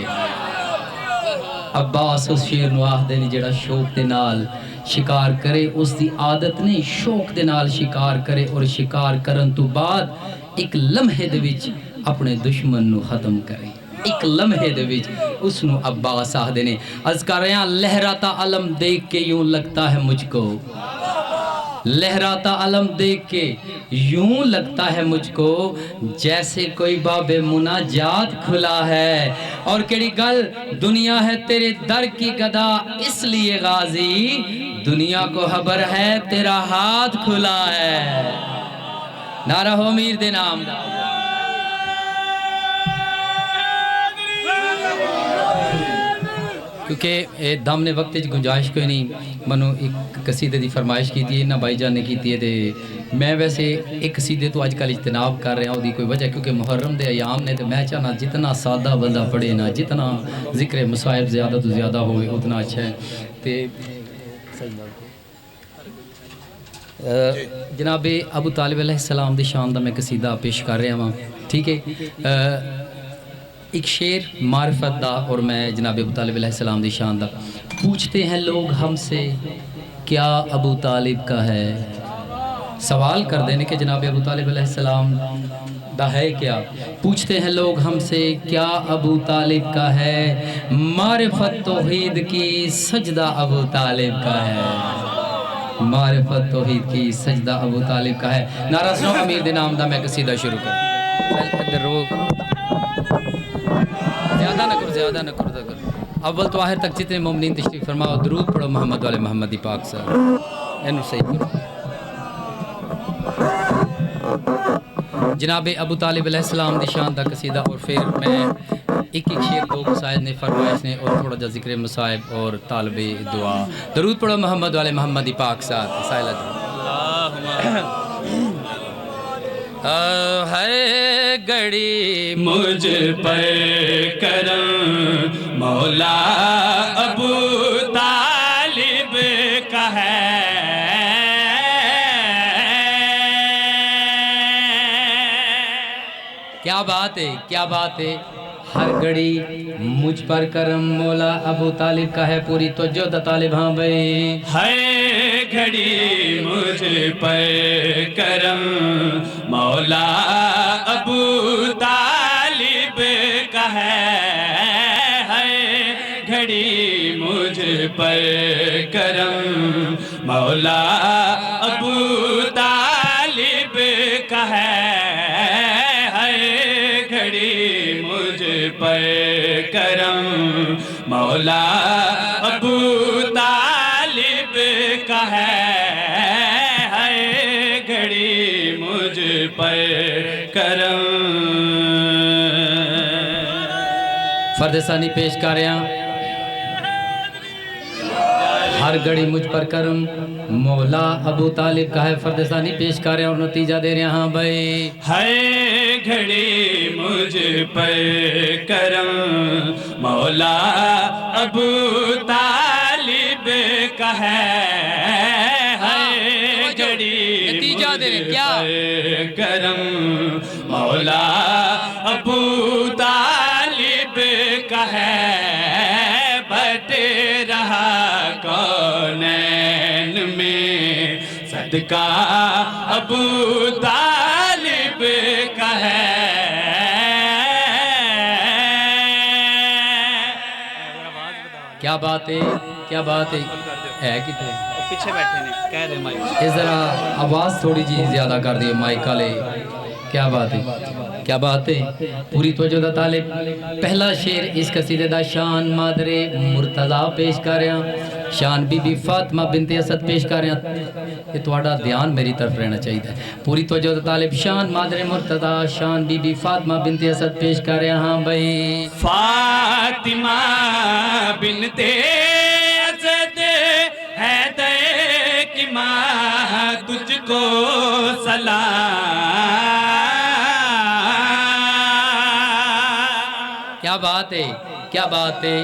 عباس اس شیر نو آہدے نے جڑا شوق دے نال شکار کرے، اس دی عادت نہیں شوق دے نال شکار کرے، اور شکار کرن تو بعد ایک لمحے دے وچ اپنے دشمن نو ختم کرے، ایک لمحے دے وچ اس نو عباس آہدے نے۔ عرض کر رہے ہیں لہراتا علم دیکھ کے یوں لگتا ہے مجھ کو، لہراتا علم دیکھ کے یوں لگتا ہے مجھ کو جیسے کوئی باب مناجات کھلا ہے۔ اور کیڑی گل، دنیا ہے تیرے در کی گدا اس لیے غازی، دنیا کو خبر ہے تیرا ہاتھ کھلا ہے۔ نعرہ ہو امیر دے نام دا۔ کیونکہ دم نے وقت گنجائش کوئی نہیں، منو ایک قصیدے دی فرمائش کی تھی نہ بھائی جان نے کی تھی، میں ویسے ایک قصیدے تو آج کل اجتناب کر رہا ہوں، دی کوئی وجہ کیونکہ محرم دے ایام نے، تو میں چاہنا جتنا سادہ بندہ پڑھے نا، جتنا ذکر مصائب زیادہ تو زیادہ ہوئے اتنا اچھا ہے۔ جناب ابو طالب علیہ السلام دی شان دا میں قصیدہ پیش کر رہا ہوں، ٹھیک ہے۔ ایک شعر معرفت دا، اور میں جناب ابو طالب علیہ السلام دی شان دا۔ پوچھتے ہیں لوگ ہم سے کیا ابو طالب کا ہے، سوال کر دینے کہ جناب ابو طالب علیہ السلام دا ہے کیا۔ پوچھتے ہیں لوگ ہم سے کیا ابو طالب کا ہے، معرفت توحید کی سجدہ ابو طالب کا ہے، معرفت توحید کی سجدہ ابو طالب کا ہے۔ نعرہ سنو امیر دے نام دا، میں قصیدہ شروع کر۔ زیادہ نہ کرو، زیادہ نہ کرو، اول تو آخر تک جتنے مومنین تشریف فرماؤ، درود پڑھو محمد والے محمد دی پاک صاحب، اینو صحیح کرو۔ جناب ابو طالب علیہ السلام دی شان دا قصیدہ، اور پھر میں ایک ایک شعر دو قصائد نے فرمائش نے اور تھوڑا جا ذکر مصائب اور طالب دعا. درود پڑھو محمد والے محمد پاک ساتھ سائلہ ہر گھڑی مجھ پر کرم مولا ابو طالب کا ہے. کیا بات ہے کیا بات ہے. ہر گھڑی مجھ پر کرم مولا ابو طالب کا ہے. پوری توجہ دا طالب ہاں بھائی. ہر گھڑی مجھ پر کرم مولا ابو طالب کا ہے. ہر گھڑی مجھ پر کرم مولا ابو طالب کا ہے. پر کرم مولا ابو طالب کا ہے. ہر گھڑی مجھ پر کرم. فرد ثانی پیش کر رہے ہیں. ہر گھڑی مجھ پر کرم مولا ابو طالب کا ہے. فرد ثانی پیش کر رہے ہیں اور نتیجہ دے رہے ہیں ہاں بھائی. ہر گھڑی مجھ پر کرم مولا ابو طالب کا ہے. ہر گھڑی نتیجہ دے رہے کیا کرم مولا ابو طالب کا ہے. بٹ رہا کونین میں صدقہ ابو طالب کا ہے. کیا بات ہے کیا بات ہے کتنے پیچھے بیٹھے نے کہہ رہے مائک اس ذرا آواز تھوڑی جی زیادہ کر دیے مائک والے. کیا بات ہے کیا بات ہے. پوری توجہ دا طالب. پہلا شعر اس قصیدے دا شان مادر مرتضیٰ پیش کر رہے ہیں. شان بی بی فاطمہ بنت اسد پیش کر رہے ہیں. یہ تھوڑا دھیان میری طرف رہنا چاہیے. پوری توجہ دا طالب. شان مادر مرتضیٰ شان بی بی فاطمہ بنت اسد پیش کر رہے ہیں ہاں بھائی. فاطمہ بنت اسد ہے دے کی ماں تجھ کو سلام. کیا بات ہے کیا بات ہے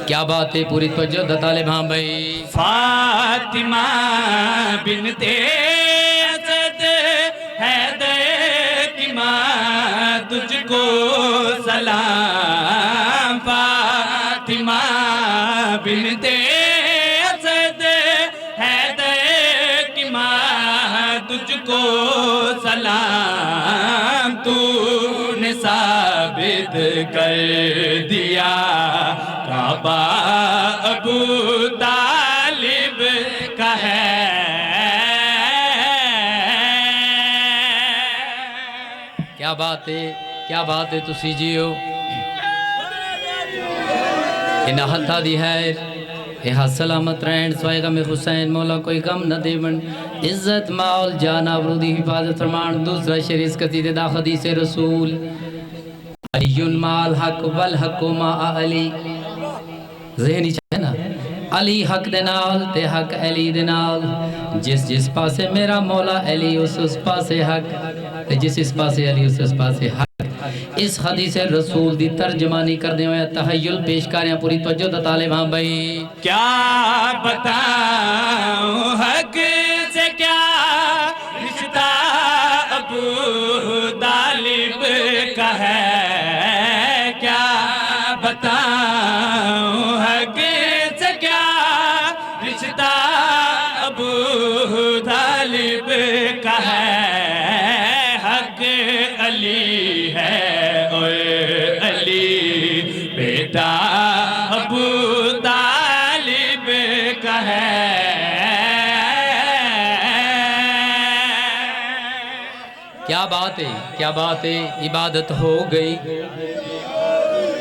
کیا بات ہے. پوری توجہ دا طالب ہاں بھائی. فاطمہ بنت اسد ہے دے کی ماں تجھ کو سلام. فاطمہ بنت اسد ہے دے کی ماں تجھ کو سلام. تو نے ثابت کر دیا کعبہ ابو طالب کا ہے. کیا بات ہے کیا بات ہے. تسی جیو انہا ہتھا دی ہے یہ سلامت رہن سوائے غم حسین مولا کوئی غم نہ دیون. عزت مال جان آبرودی حفاظت فرمان. دوسرا شعر اس قصیدے دا حدیث رسول. علی مال حق والحق ما علی. ذہنی چاہے نا علی حق دے نال تے حق علی دے نال. جس پاسے میرا مولا علی اس پاسے حق تے جس پاسے علی اس پاسے حق. اس حدیث رسول دی ترجمانی کر دیں ہوئے تحیل پیش کریاں. پوری توجہ دا طالب ہاں بھائی. کیا بتاؤں حق سے کیا رشتہ ابو طالب کا ہے. کیا بتاؤں حق سے کیا رشتہ ابو طالب کا ہے. حق علی ہے بیٹا ابو طالب کا ہے. کیا بات ہے کیا بات ہے. عبادت ہو گئی.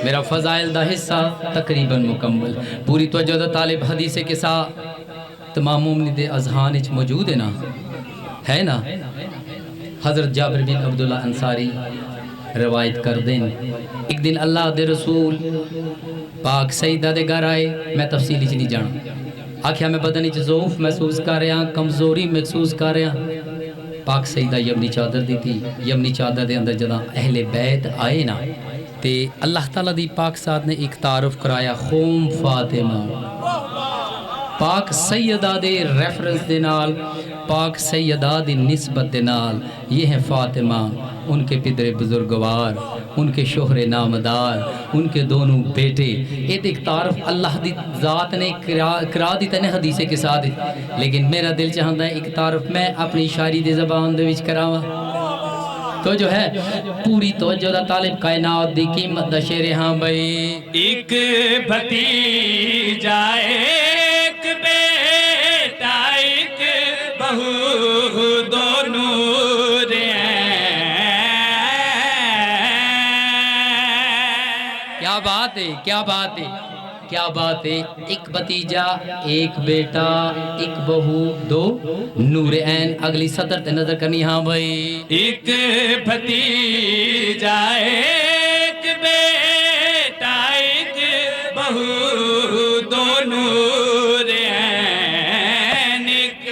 میرا فضائل دا حصہ تقریباً مکمل. پوری توجہ دا طالب. حدیث کے ساتھ تمام مومن دے اذہان وچ موجود ہے نا حضرت جابر بن عبداللہ انصاری روایت کر دیں ایک دن اللہ دے رسول پاک سیدہ دے گھر آئے میں تفصیلی چ نہیں جانا آکھیا میں بدن چ ضعف محسوس کر رہا کمزوری محسوس کر رہا پاک سیدہ یمنی چادر دی تھی یمنی چادر دے اندر جداں اہل بیت آئے نا تے اللہ تعالیٰ دی پاک ساتھ نے ایک تعارف کرایا خوم فاطمہ پاک سیدہ دے ریفرنس دے نال پاک سیدہ دی نسبت دے نال یہ ہیں فاطمہ ان کے پدر بزرگوار ان کے شوہر نامدار ان کے دونوں بیٹے ایک تعارف اللہ دی ذات نے کرا دیتا ہے حدیث کے ساتھ لیکن میرا دل چاہتا ہے ایک تعارف میں اپنی شاعری دے زبان دے وچ کراواں تو جو ہے پوری توجہ دا طالب کائنات دی قیمت دا شعر ہاں بھائی ایک بھتیجا ایک بیٹا ایک بہو دونوں رے کیا بات ہے کیا بات ہے کیا بات ہے ایک بھتیجا ایک بیٹا ایک بہو دو نور عین اگلی سطر تے نظر کرنی ہاں بھائی ایک بھتیجا ایک بیٹا ایک بہو دونوں رے ایک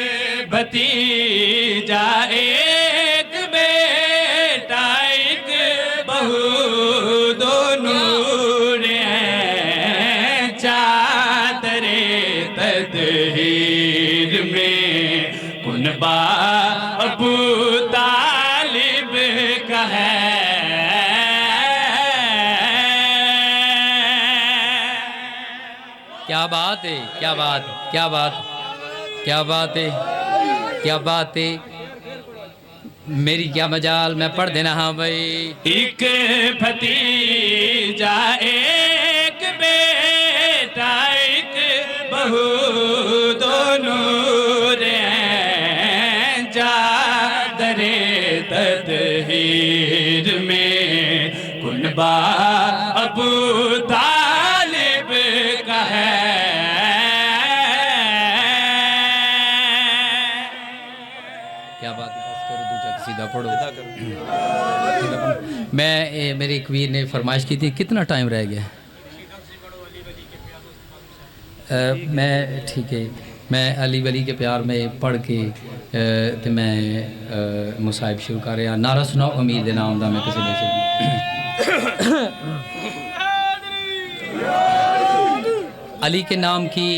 بھتیجا ایک بیٹا ایک بہو دونوں رے چادر تطہیر میں کنبہ ابو طالب کا ہے کیا بات ہے کیا بات کیا بات کیا بات ہے کیا بات ہے میری کیا مجال میں پڑھ دینا ہاں بھائی ایک بھتیجا ایک بیٹا ایک بہو دونوں رے چادر تطہیر میں کنبہ ابو طالب کا ہے کیا بات ہے بس کرو دوجہ سیدھا پڑھو میں میرے ایک ویر نے فرمائش کی تھی کتنا ٹائم رہ گیا میں ٹھیک ہے میں علی ولی کے پیار میں پڑھ کے تے میں مصائب شروع کر رہا نعرہ سناؤ امیر دے نام دا میں کسی لے چلی علی کے نام کی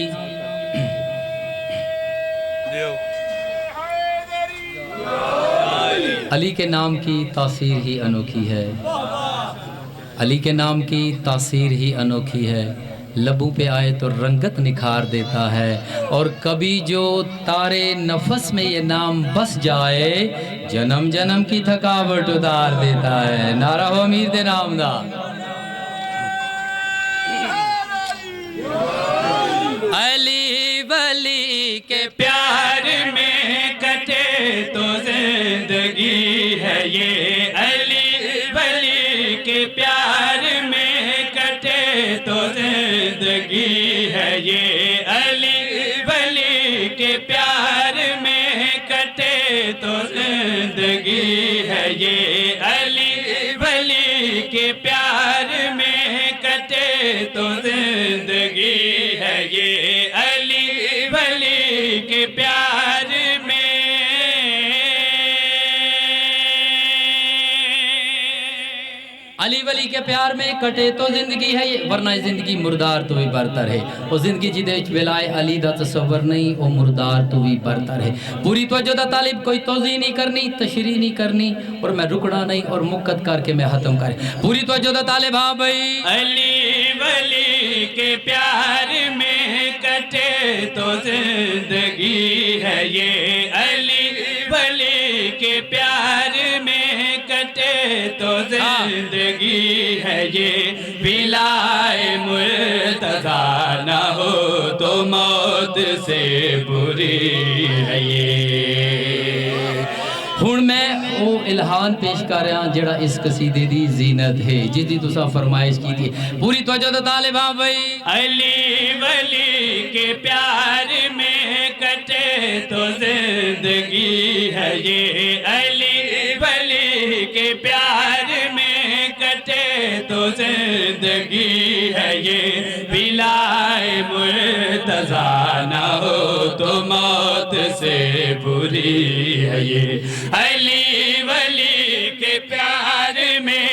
علی کے نام کی تاثیر ہی انوکھی ہے علی کے نام کی تاثیر ہی انوکھی ہے لبوں پہ آئے تو رنگت نکھار دیتا ہے اور کبھی جو تارے نفس میں یہ نام بس جائے جنم جنم کی تھکاوٹ اتار دیتا ہے نعرہ ہو امیر دے نام دا علی ولی کے پیار میں کٹے تو زندگی ہے یہ علی ولی کے پیار میں کٹے تو زندگی ہے یہ علی ولی کے پیار میں کٹے تو زندگی ہے یہ علی ولی کے پیار میں کٹے تو زندگی ہے یہ علی ولی کے پیار میں علی ولی کے پیار میں کٹے تو زندگی ہے ورنہ زندگی مردار تو بھی برتر ہے وہ زندگی جی دے ولائے علی دا تصور نہیں وہ مردار تو بھی برتر ہے پوری توجہ دا طالب کوئی توضیح نہیں کرنی تشریح نہیں کرنی اور میں رکڑا نہیں اور مقت کر کے میں ختم کریں پوری توجہ دا طالب ہاں بھائی علی ولی کے پیار میں کٹے تو زندگی ہے یہ علی ولی کے پیار میں کٹے تو زندگی ہے یہ ولائے مرتضیٰ نہ ہو تو موت سے بری ہے یہ ہن ہن میں وہ الہان پیش کر رہا ہوں جڑا اس قصیدے دی زینت ہے جس دی تسا فرمائش کی تھی پوری توجہ دے طالباں بھائی علی ولی کے پیار میں کٹے تو زندگی ہے یہ علی ولی کے پیار میں کٹے تو زندگی ہے یہ بلائے مرتضیٰ نہ ہو تو موت سے بری ہے یہ علی ولی کے پیار میں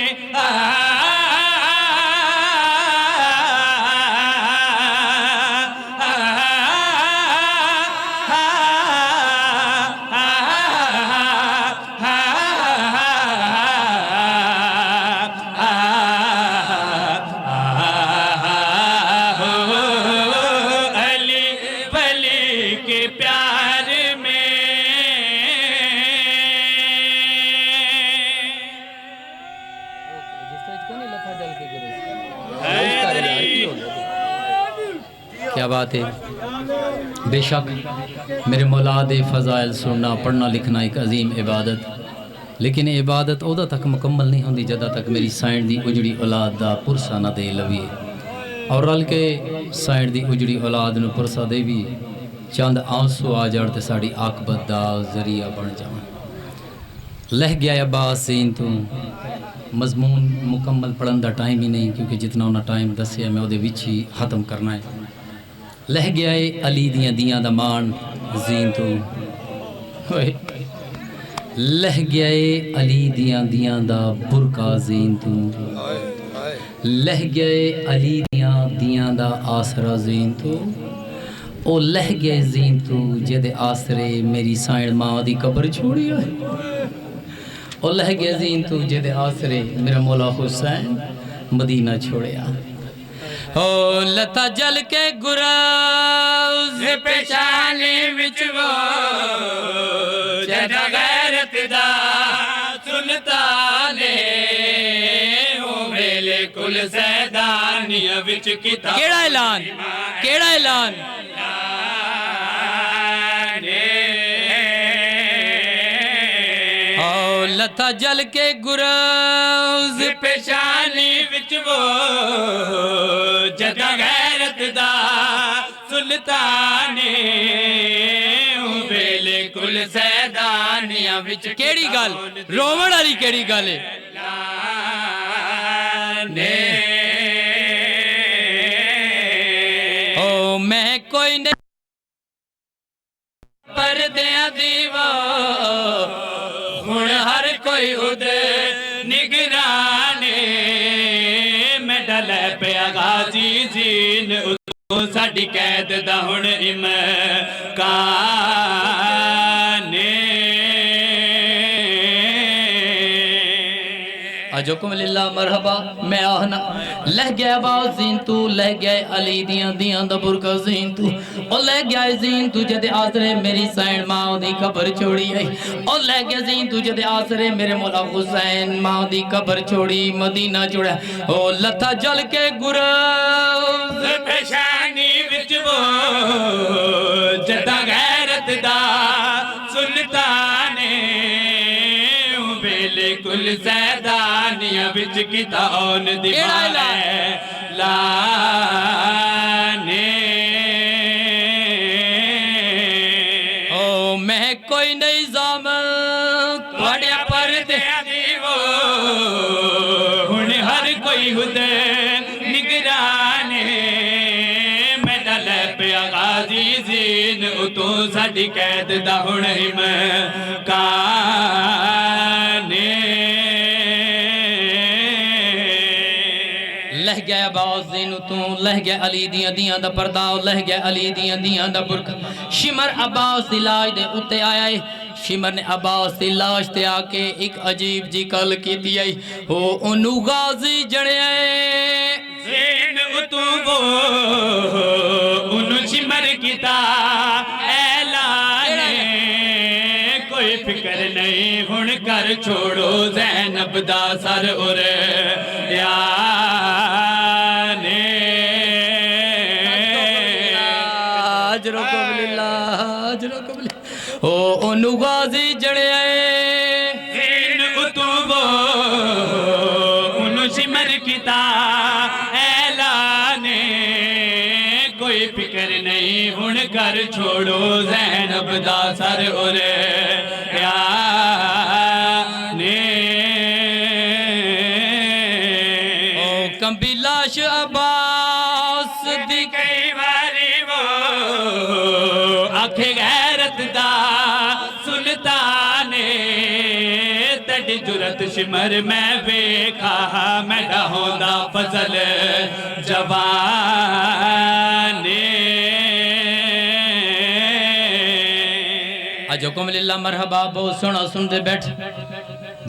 کیا بات ہے بے شک میرے مولا دے فضائل سننا پڑھنا لکھنا ایک عظیم عبادت لیکن عبادت اودا تک مکمل نہیں ہوندی جدہ تک میری سائن دی اجڑی اولاد دا پرسہ نہ دے لوی اور رل کے سائن دی اجڑی اولاد نو پرسہ دے بھی چند آنسو آ جڑتے ساڑی آقبت دا ذریعہ بن جاؤں لہ گیا عباس سین تو مضمون مکمل پڑھن دا ٹائم ہی نہیں کیونکہ جتنا انہا ٹائم دسیا میں اودے وچ ہی ختم کرنا ہے لہ گیا علی دیاں دا مان زین تو لہ گیا علی دیاں دا برکا زین تو لہ گیا علی دیاں دا آسرا زین تو او لہ گیا زین تو جدے آسرے میری سائن ماں دی قبر چھوڑی ہے او لہ گیا زین تو جدے آسرے میرا مولا حسین مدینہ چھوڑیا او لتا جل کے گراز پیشانی وچ وہ جدہ غیرت دا سلطانے او میلے کل زیدانیہ وچ کتاب کیڑا اعلان کیڑا اعلان او لتا جل کے گراز پیشانی وچ وہ جدہ غیرت دا سلطانے او میلے کل زیدانیہ وچ کیڑی گل رومن والی کیڑی گل ہے او میں کوئی نہیں پردیاں دیوا ہن ہر کوئی خود نگرانے میں ڈلے پیا غازی زین اتو ساڑی قید دا ہن امکانے اجوکم للہ مرحبا میں آہنا لہ گیا باز زین تو لہ گیا علی دیاں دا برکا زین تو اور لہ گیا زین تو جدے آسرے میری سائن ماں دی قبر چھوڑی ہے اور لہ گیا زین تو جدے آسرے میرے مولا حسین ماں دی قبر چھوڑی مدینہ چھوڑا او لتا جل کے گراز پیشانی وچ وہ جدہ غیرت دا سلطانے بیلے کل زیدانیہ وچ کتاون دیوانے لانے او میں کوئی نہیں زامن وڑیا پردے دیو ہن ہر کوئی خود نگرانے میں ڈلے پیا غازی زین اتو ساڑی قید دا ہن لہ گیا باز زین تو لہ گیا علی دیاں دا پرداؤ لہ گیا علی دیاں دا برکا شمر عباس دی لاش دے اتے آیا ہے شمر نے عباس دی لاش تے آکے ایک عجیب جی کل کی دیائی او انو غازی جڑے آئے زین اتو وہ انو شمر کتا اعلانے کوئی فکر نہیں ہن کر چھوڑو زینب دا سر اور او انو غازی جڑے آئے کیتا اعلان کوئی فکر نہیں ہن کر چھوڑو زینب دا سر اورے کمبی لاش عباس دی کئی باری وہ آنکھیں غیرت دا سلطان تڑی جرت شمر میں ویکھا میں ڈاہوں دا فضل جوان اجوکم للہ مرحبا بہت سونا سن دے بیٹھ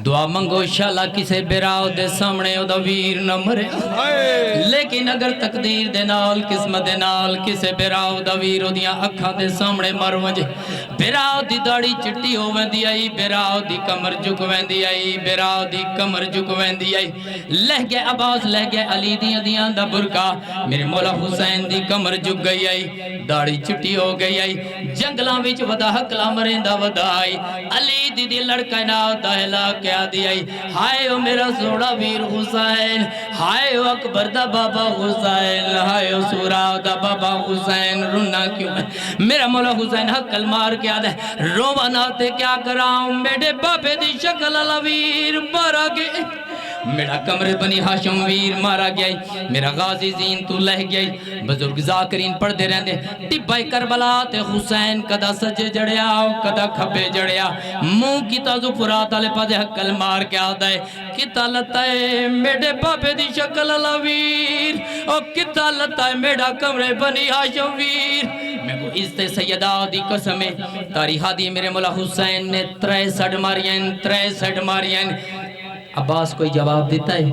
دعا منگو شالا کسے براؤ دے سامنے او دا ویر نہ مرے لیکن اگر تقدیر دے نال قسمت دے نال کسے براؤ دا ویر او دیاں اکھاں دے سامنے مر ونجے براؤ دی داڑی چٹی ہو ویندی آئی براؤ دی کمر جھک ویندی آئی براؤ دی کمر جھک ویندی آئی لہ گئے عباس لہ گئے علی دیاں دا برکا میرے مولا حسین دی کمر جھک گئی آئی داڑی چٹی ہو گئی آئی جنگلاں وچ ودا حقلا مریندا ودا آئی علی دی لڑکا ناو دہلا کیا دی آئی ہائے او میرا سوڑا ویر حسین ہائے او اکبر دا بابا حسین ہائے او سورا دا بابا حسین رونا کیوں ہے میرا مولا حسین حقل مار کیا دے روانہ تے کیا کراؤں میرے بابے دی شکل اللہ ویر مارا گئے میرا کمر بنی ہاشم ویر مارا گیا میرا غازی زین تو لہ گیا بزرگ ذاکرین پڑھ دے رہن دے ٹبائی کربلا تے حسین کدا سجے جڑیا کدا کھبے جڑیا موں کی تازو فرات آلے پا دے حقل مار کے آدھا ہے کتا لتا ہے میرے بابے دی شکل اللہ ویر اور کتا لتا ہے میرا کمر بنی ہاشم ویر میں کو اس تے سیدہ دی قسمیں تاریخہ دی میرے مولا حسین نے 63 مارین عباس کوئی جواب دیتا ہے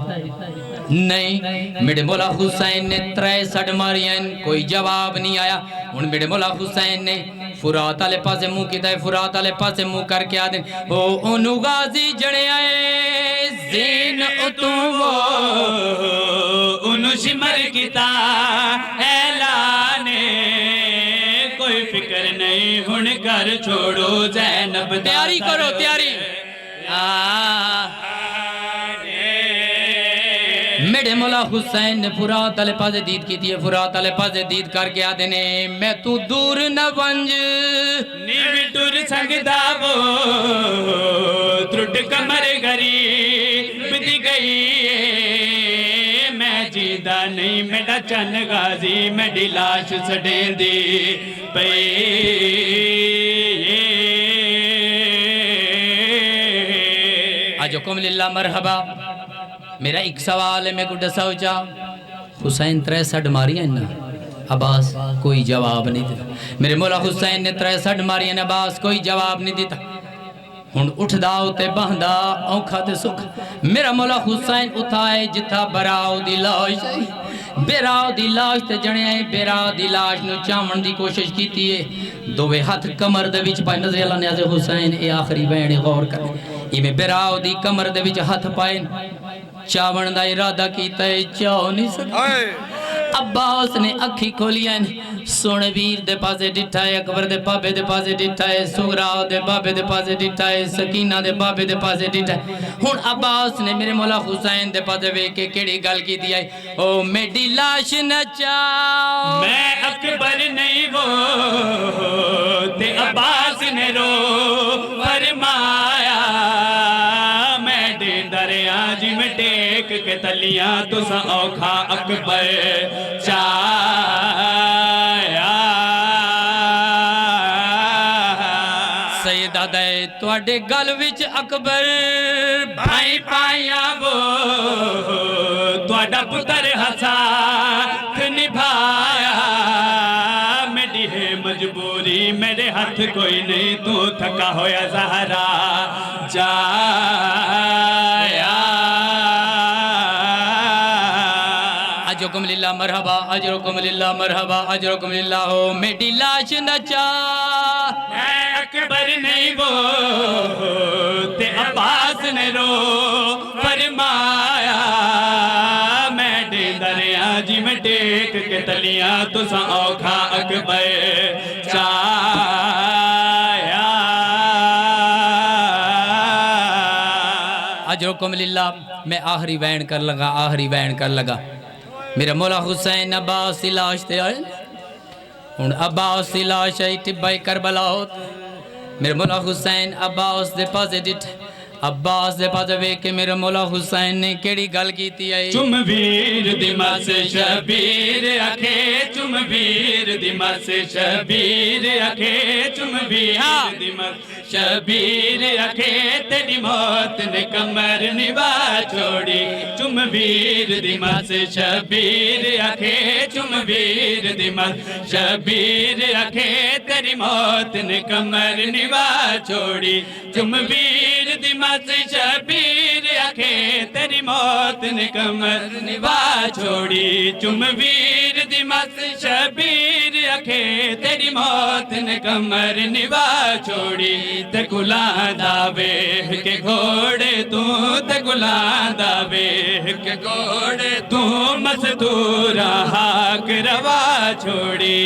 نہیں میرے مولا حسین نے 63 مارین کوئی جواب نہیں آیا ان میرے مولا حسین نے فرات آلے پاسے منہ کی دائے فرات آلے پاسے منہ کر کے آدھیں او انو غازی جڑے آئے زین اتو وہ انو شمر کیتا اعلانے کوئی فکر نہیں ہن کر چھوڑو زینب دا تیاری کرو تیاری میرے مولا حسین نے فرات علی پاسے دید کی تھی فرات علی پاسے دید کر کے آدھے نے میں تو دور نہ ونج نیوی ٹور سنگدہ وہ ترٹ کمر غریب دی گئی میں جیدہ نہیں میڈا چن غازی میڈی لاش سڑیر دی پئی آجوکم للہ مرحبا میرا ایک سوال ہے میں کو ڈسا ہو جا حسین 63 ماری ہیں نا عباس کوئی جواب نہیں دیتا میرے مولا حسین نے 63 ماری ہیں عباس کوئی جواب نہیں دیتا ہن اٹھ داؤ تے بہندہ اوکھا تے سکھ میرا مولا حسین اٹھائے جتھا براؤ دی لاش بیراؤ دی لاش تے جنے آئے بیراؤ دی لاش نو چامن دی کوشش کی تیئے دوے ہاتھ کمر دے وچ پائے نظر اللہ نیاز حسین اے آخری بینی غور کریں میں بیراؤ دی کمر دے وچ ہاتھ پائے چاون دا ارادہ کیتا ہے چاو نہیں سکتا عباس نے اکھی کھولیا سونے ویر دے پاسے ڈٹھا ہے اکبر دے بابے دے پاسے ڈٹھا ہے سغراؤ دے بابے دے پاسے ڈٹھا ہے سکینہ دے بابے دے پاسے ڈٹھا ہے ہون عباس نے میرے مولا حسین دے پاسے وے کے کیڑی گل کی دیا ہے او میڈی لاش نہ چاو میں اکبر نہیں وہ تے عباس نے رو فرمایا میں دے دریا جی میں ٹیک کے تلیاں تو سا اوکھا اکبر چایا سیدہ دے توڑے گل وچ اکبر بھائی پایا وہ توڑا پتر حسات نبھایا میری ہے مجبوری میرے ہاتھ کوئی نہیں تو تھکا ہویا زہرا جایا اجرکم للہ مرحبا اجرکم للہ مرحبا اجرکم للہ ہو میری لاش نہ چاہ میں اکبر نہیں وہ تے عباس نے رو فرمایا میں دے دریا جی میں ٹیک کے تلیاں تو سا اوکھا اکبر چایا اجرکم للہ میں آخری وین کر لگا میرا مولا حسین عباس دی لاش تے آئے ہن عباس دی لاش آئی ٹبائی کربلا میرے مولا حسین عباس دے پاسے ڈٹ عباس دے پاسے ویکھ کے میرے مولا حسین نے کیڑی گل کیتی آئی چم ویر دی مس شبیر اکھے چم ویر دی مس شبیر اکھے چم ویر دی مس شبیر اکھے تیری موت نے کمر نوا چھوڑی چم ویر دی مس شبیر اکھے چم ویر دی مس شبیر اکھے تیری موت نے کمر نوا چھوڑی چم ویر دی مس شبیر اکھے تیری موت نے کمر نوا چھوڑی چم ویر دی مس شبیر اکھے تیری موت نے کمر نوا چھوڑی تے گلاں دا ویکھ کے گھوڑے تے گلاں دا ویکھ کے گھوڑے مزدورا ہاک روا چھوڑی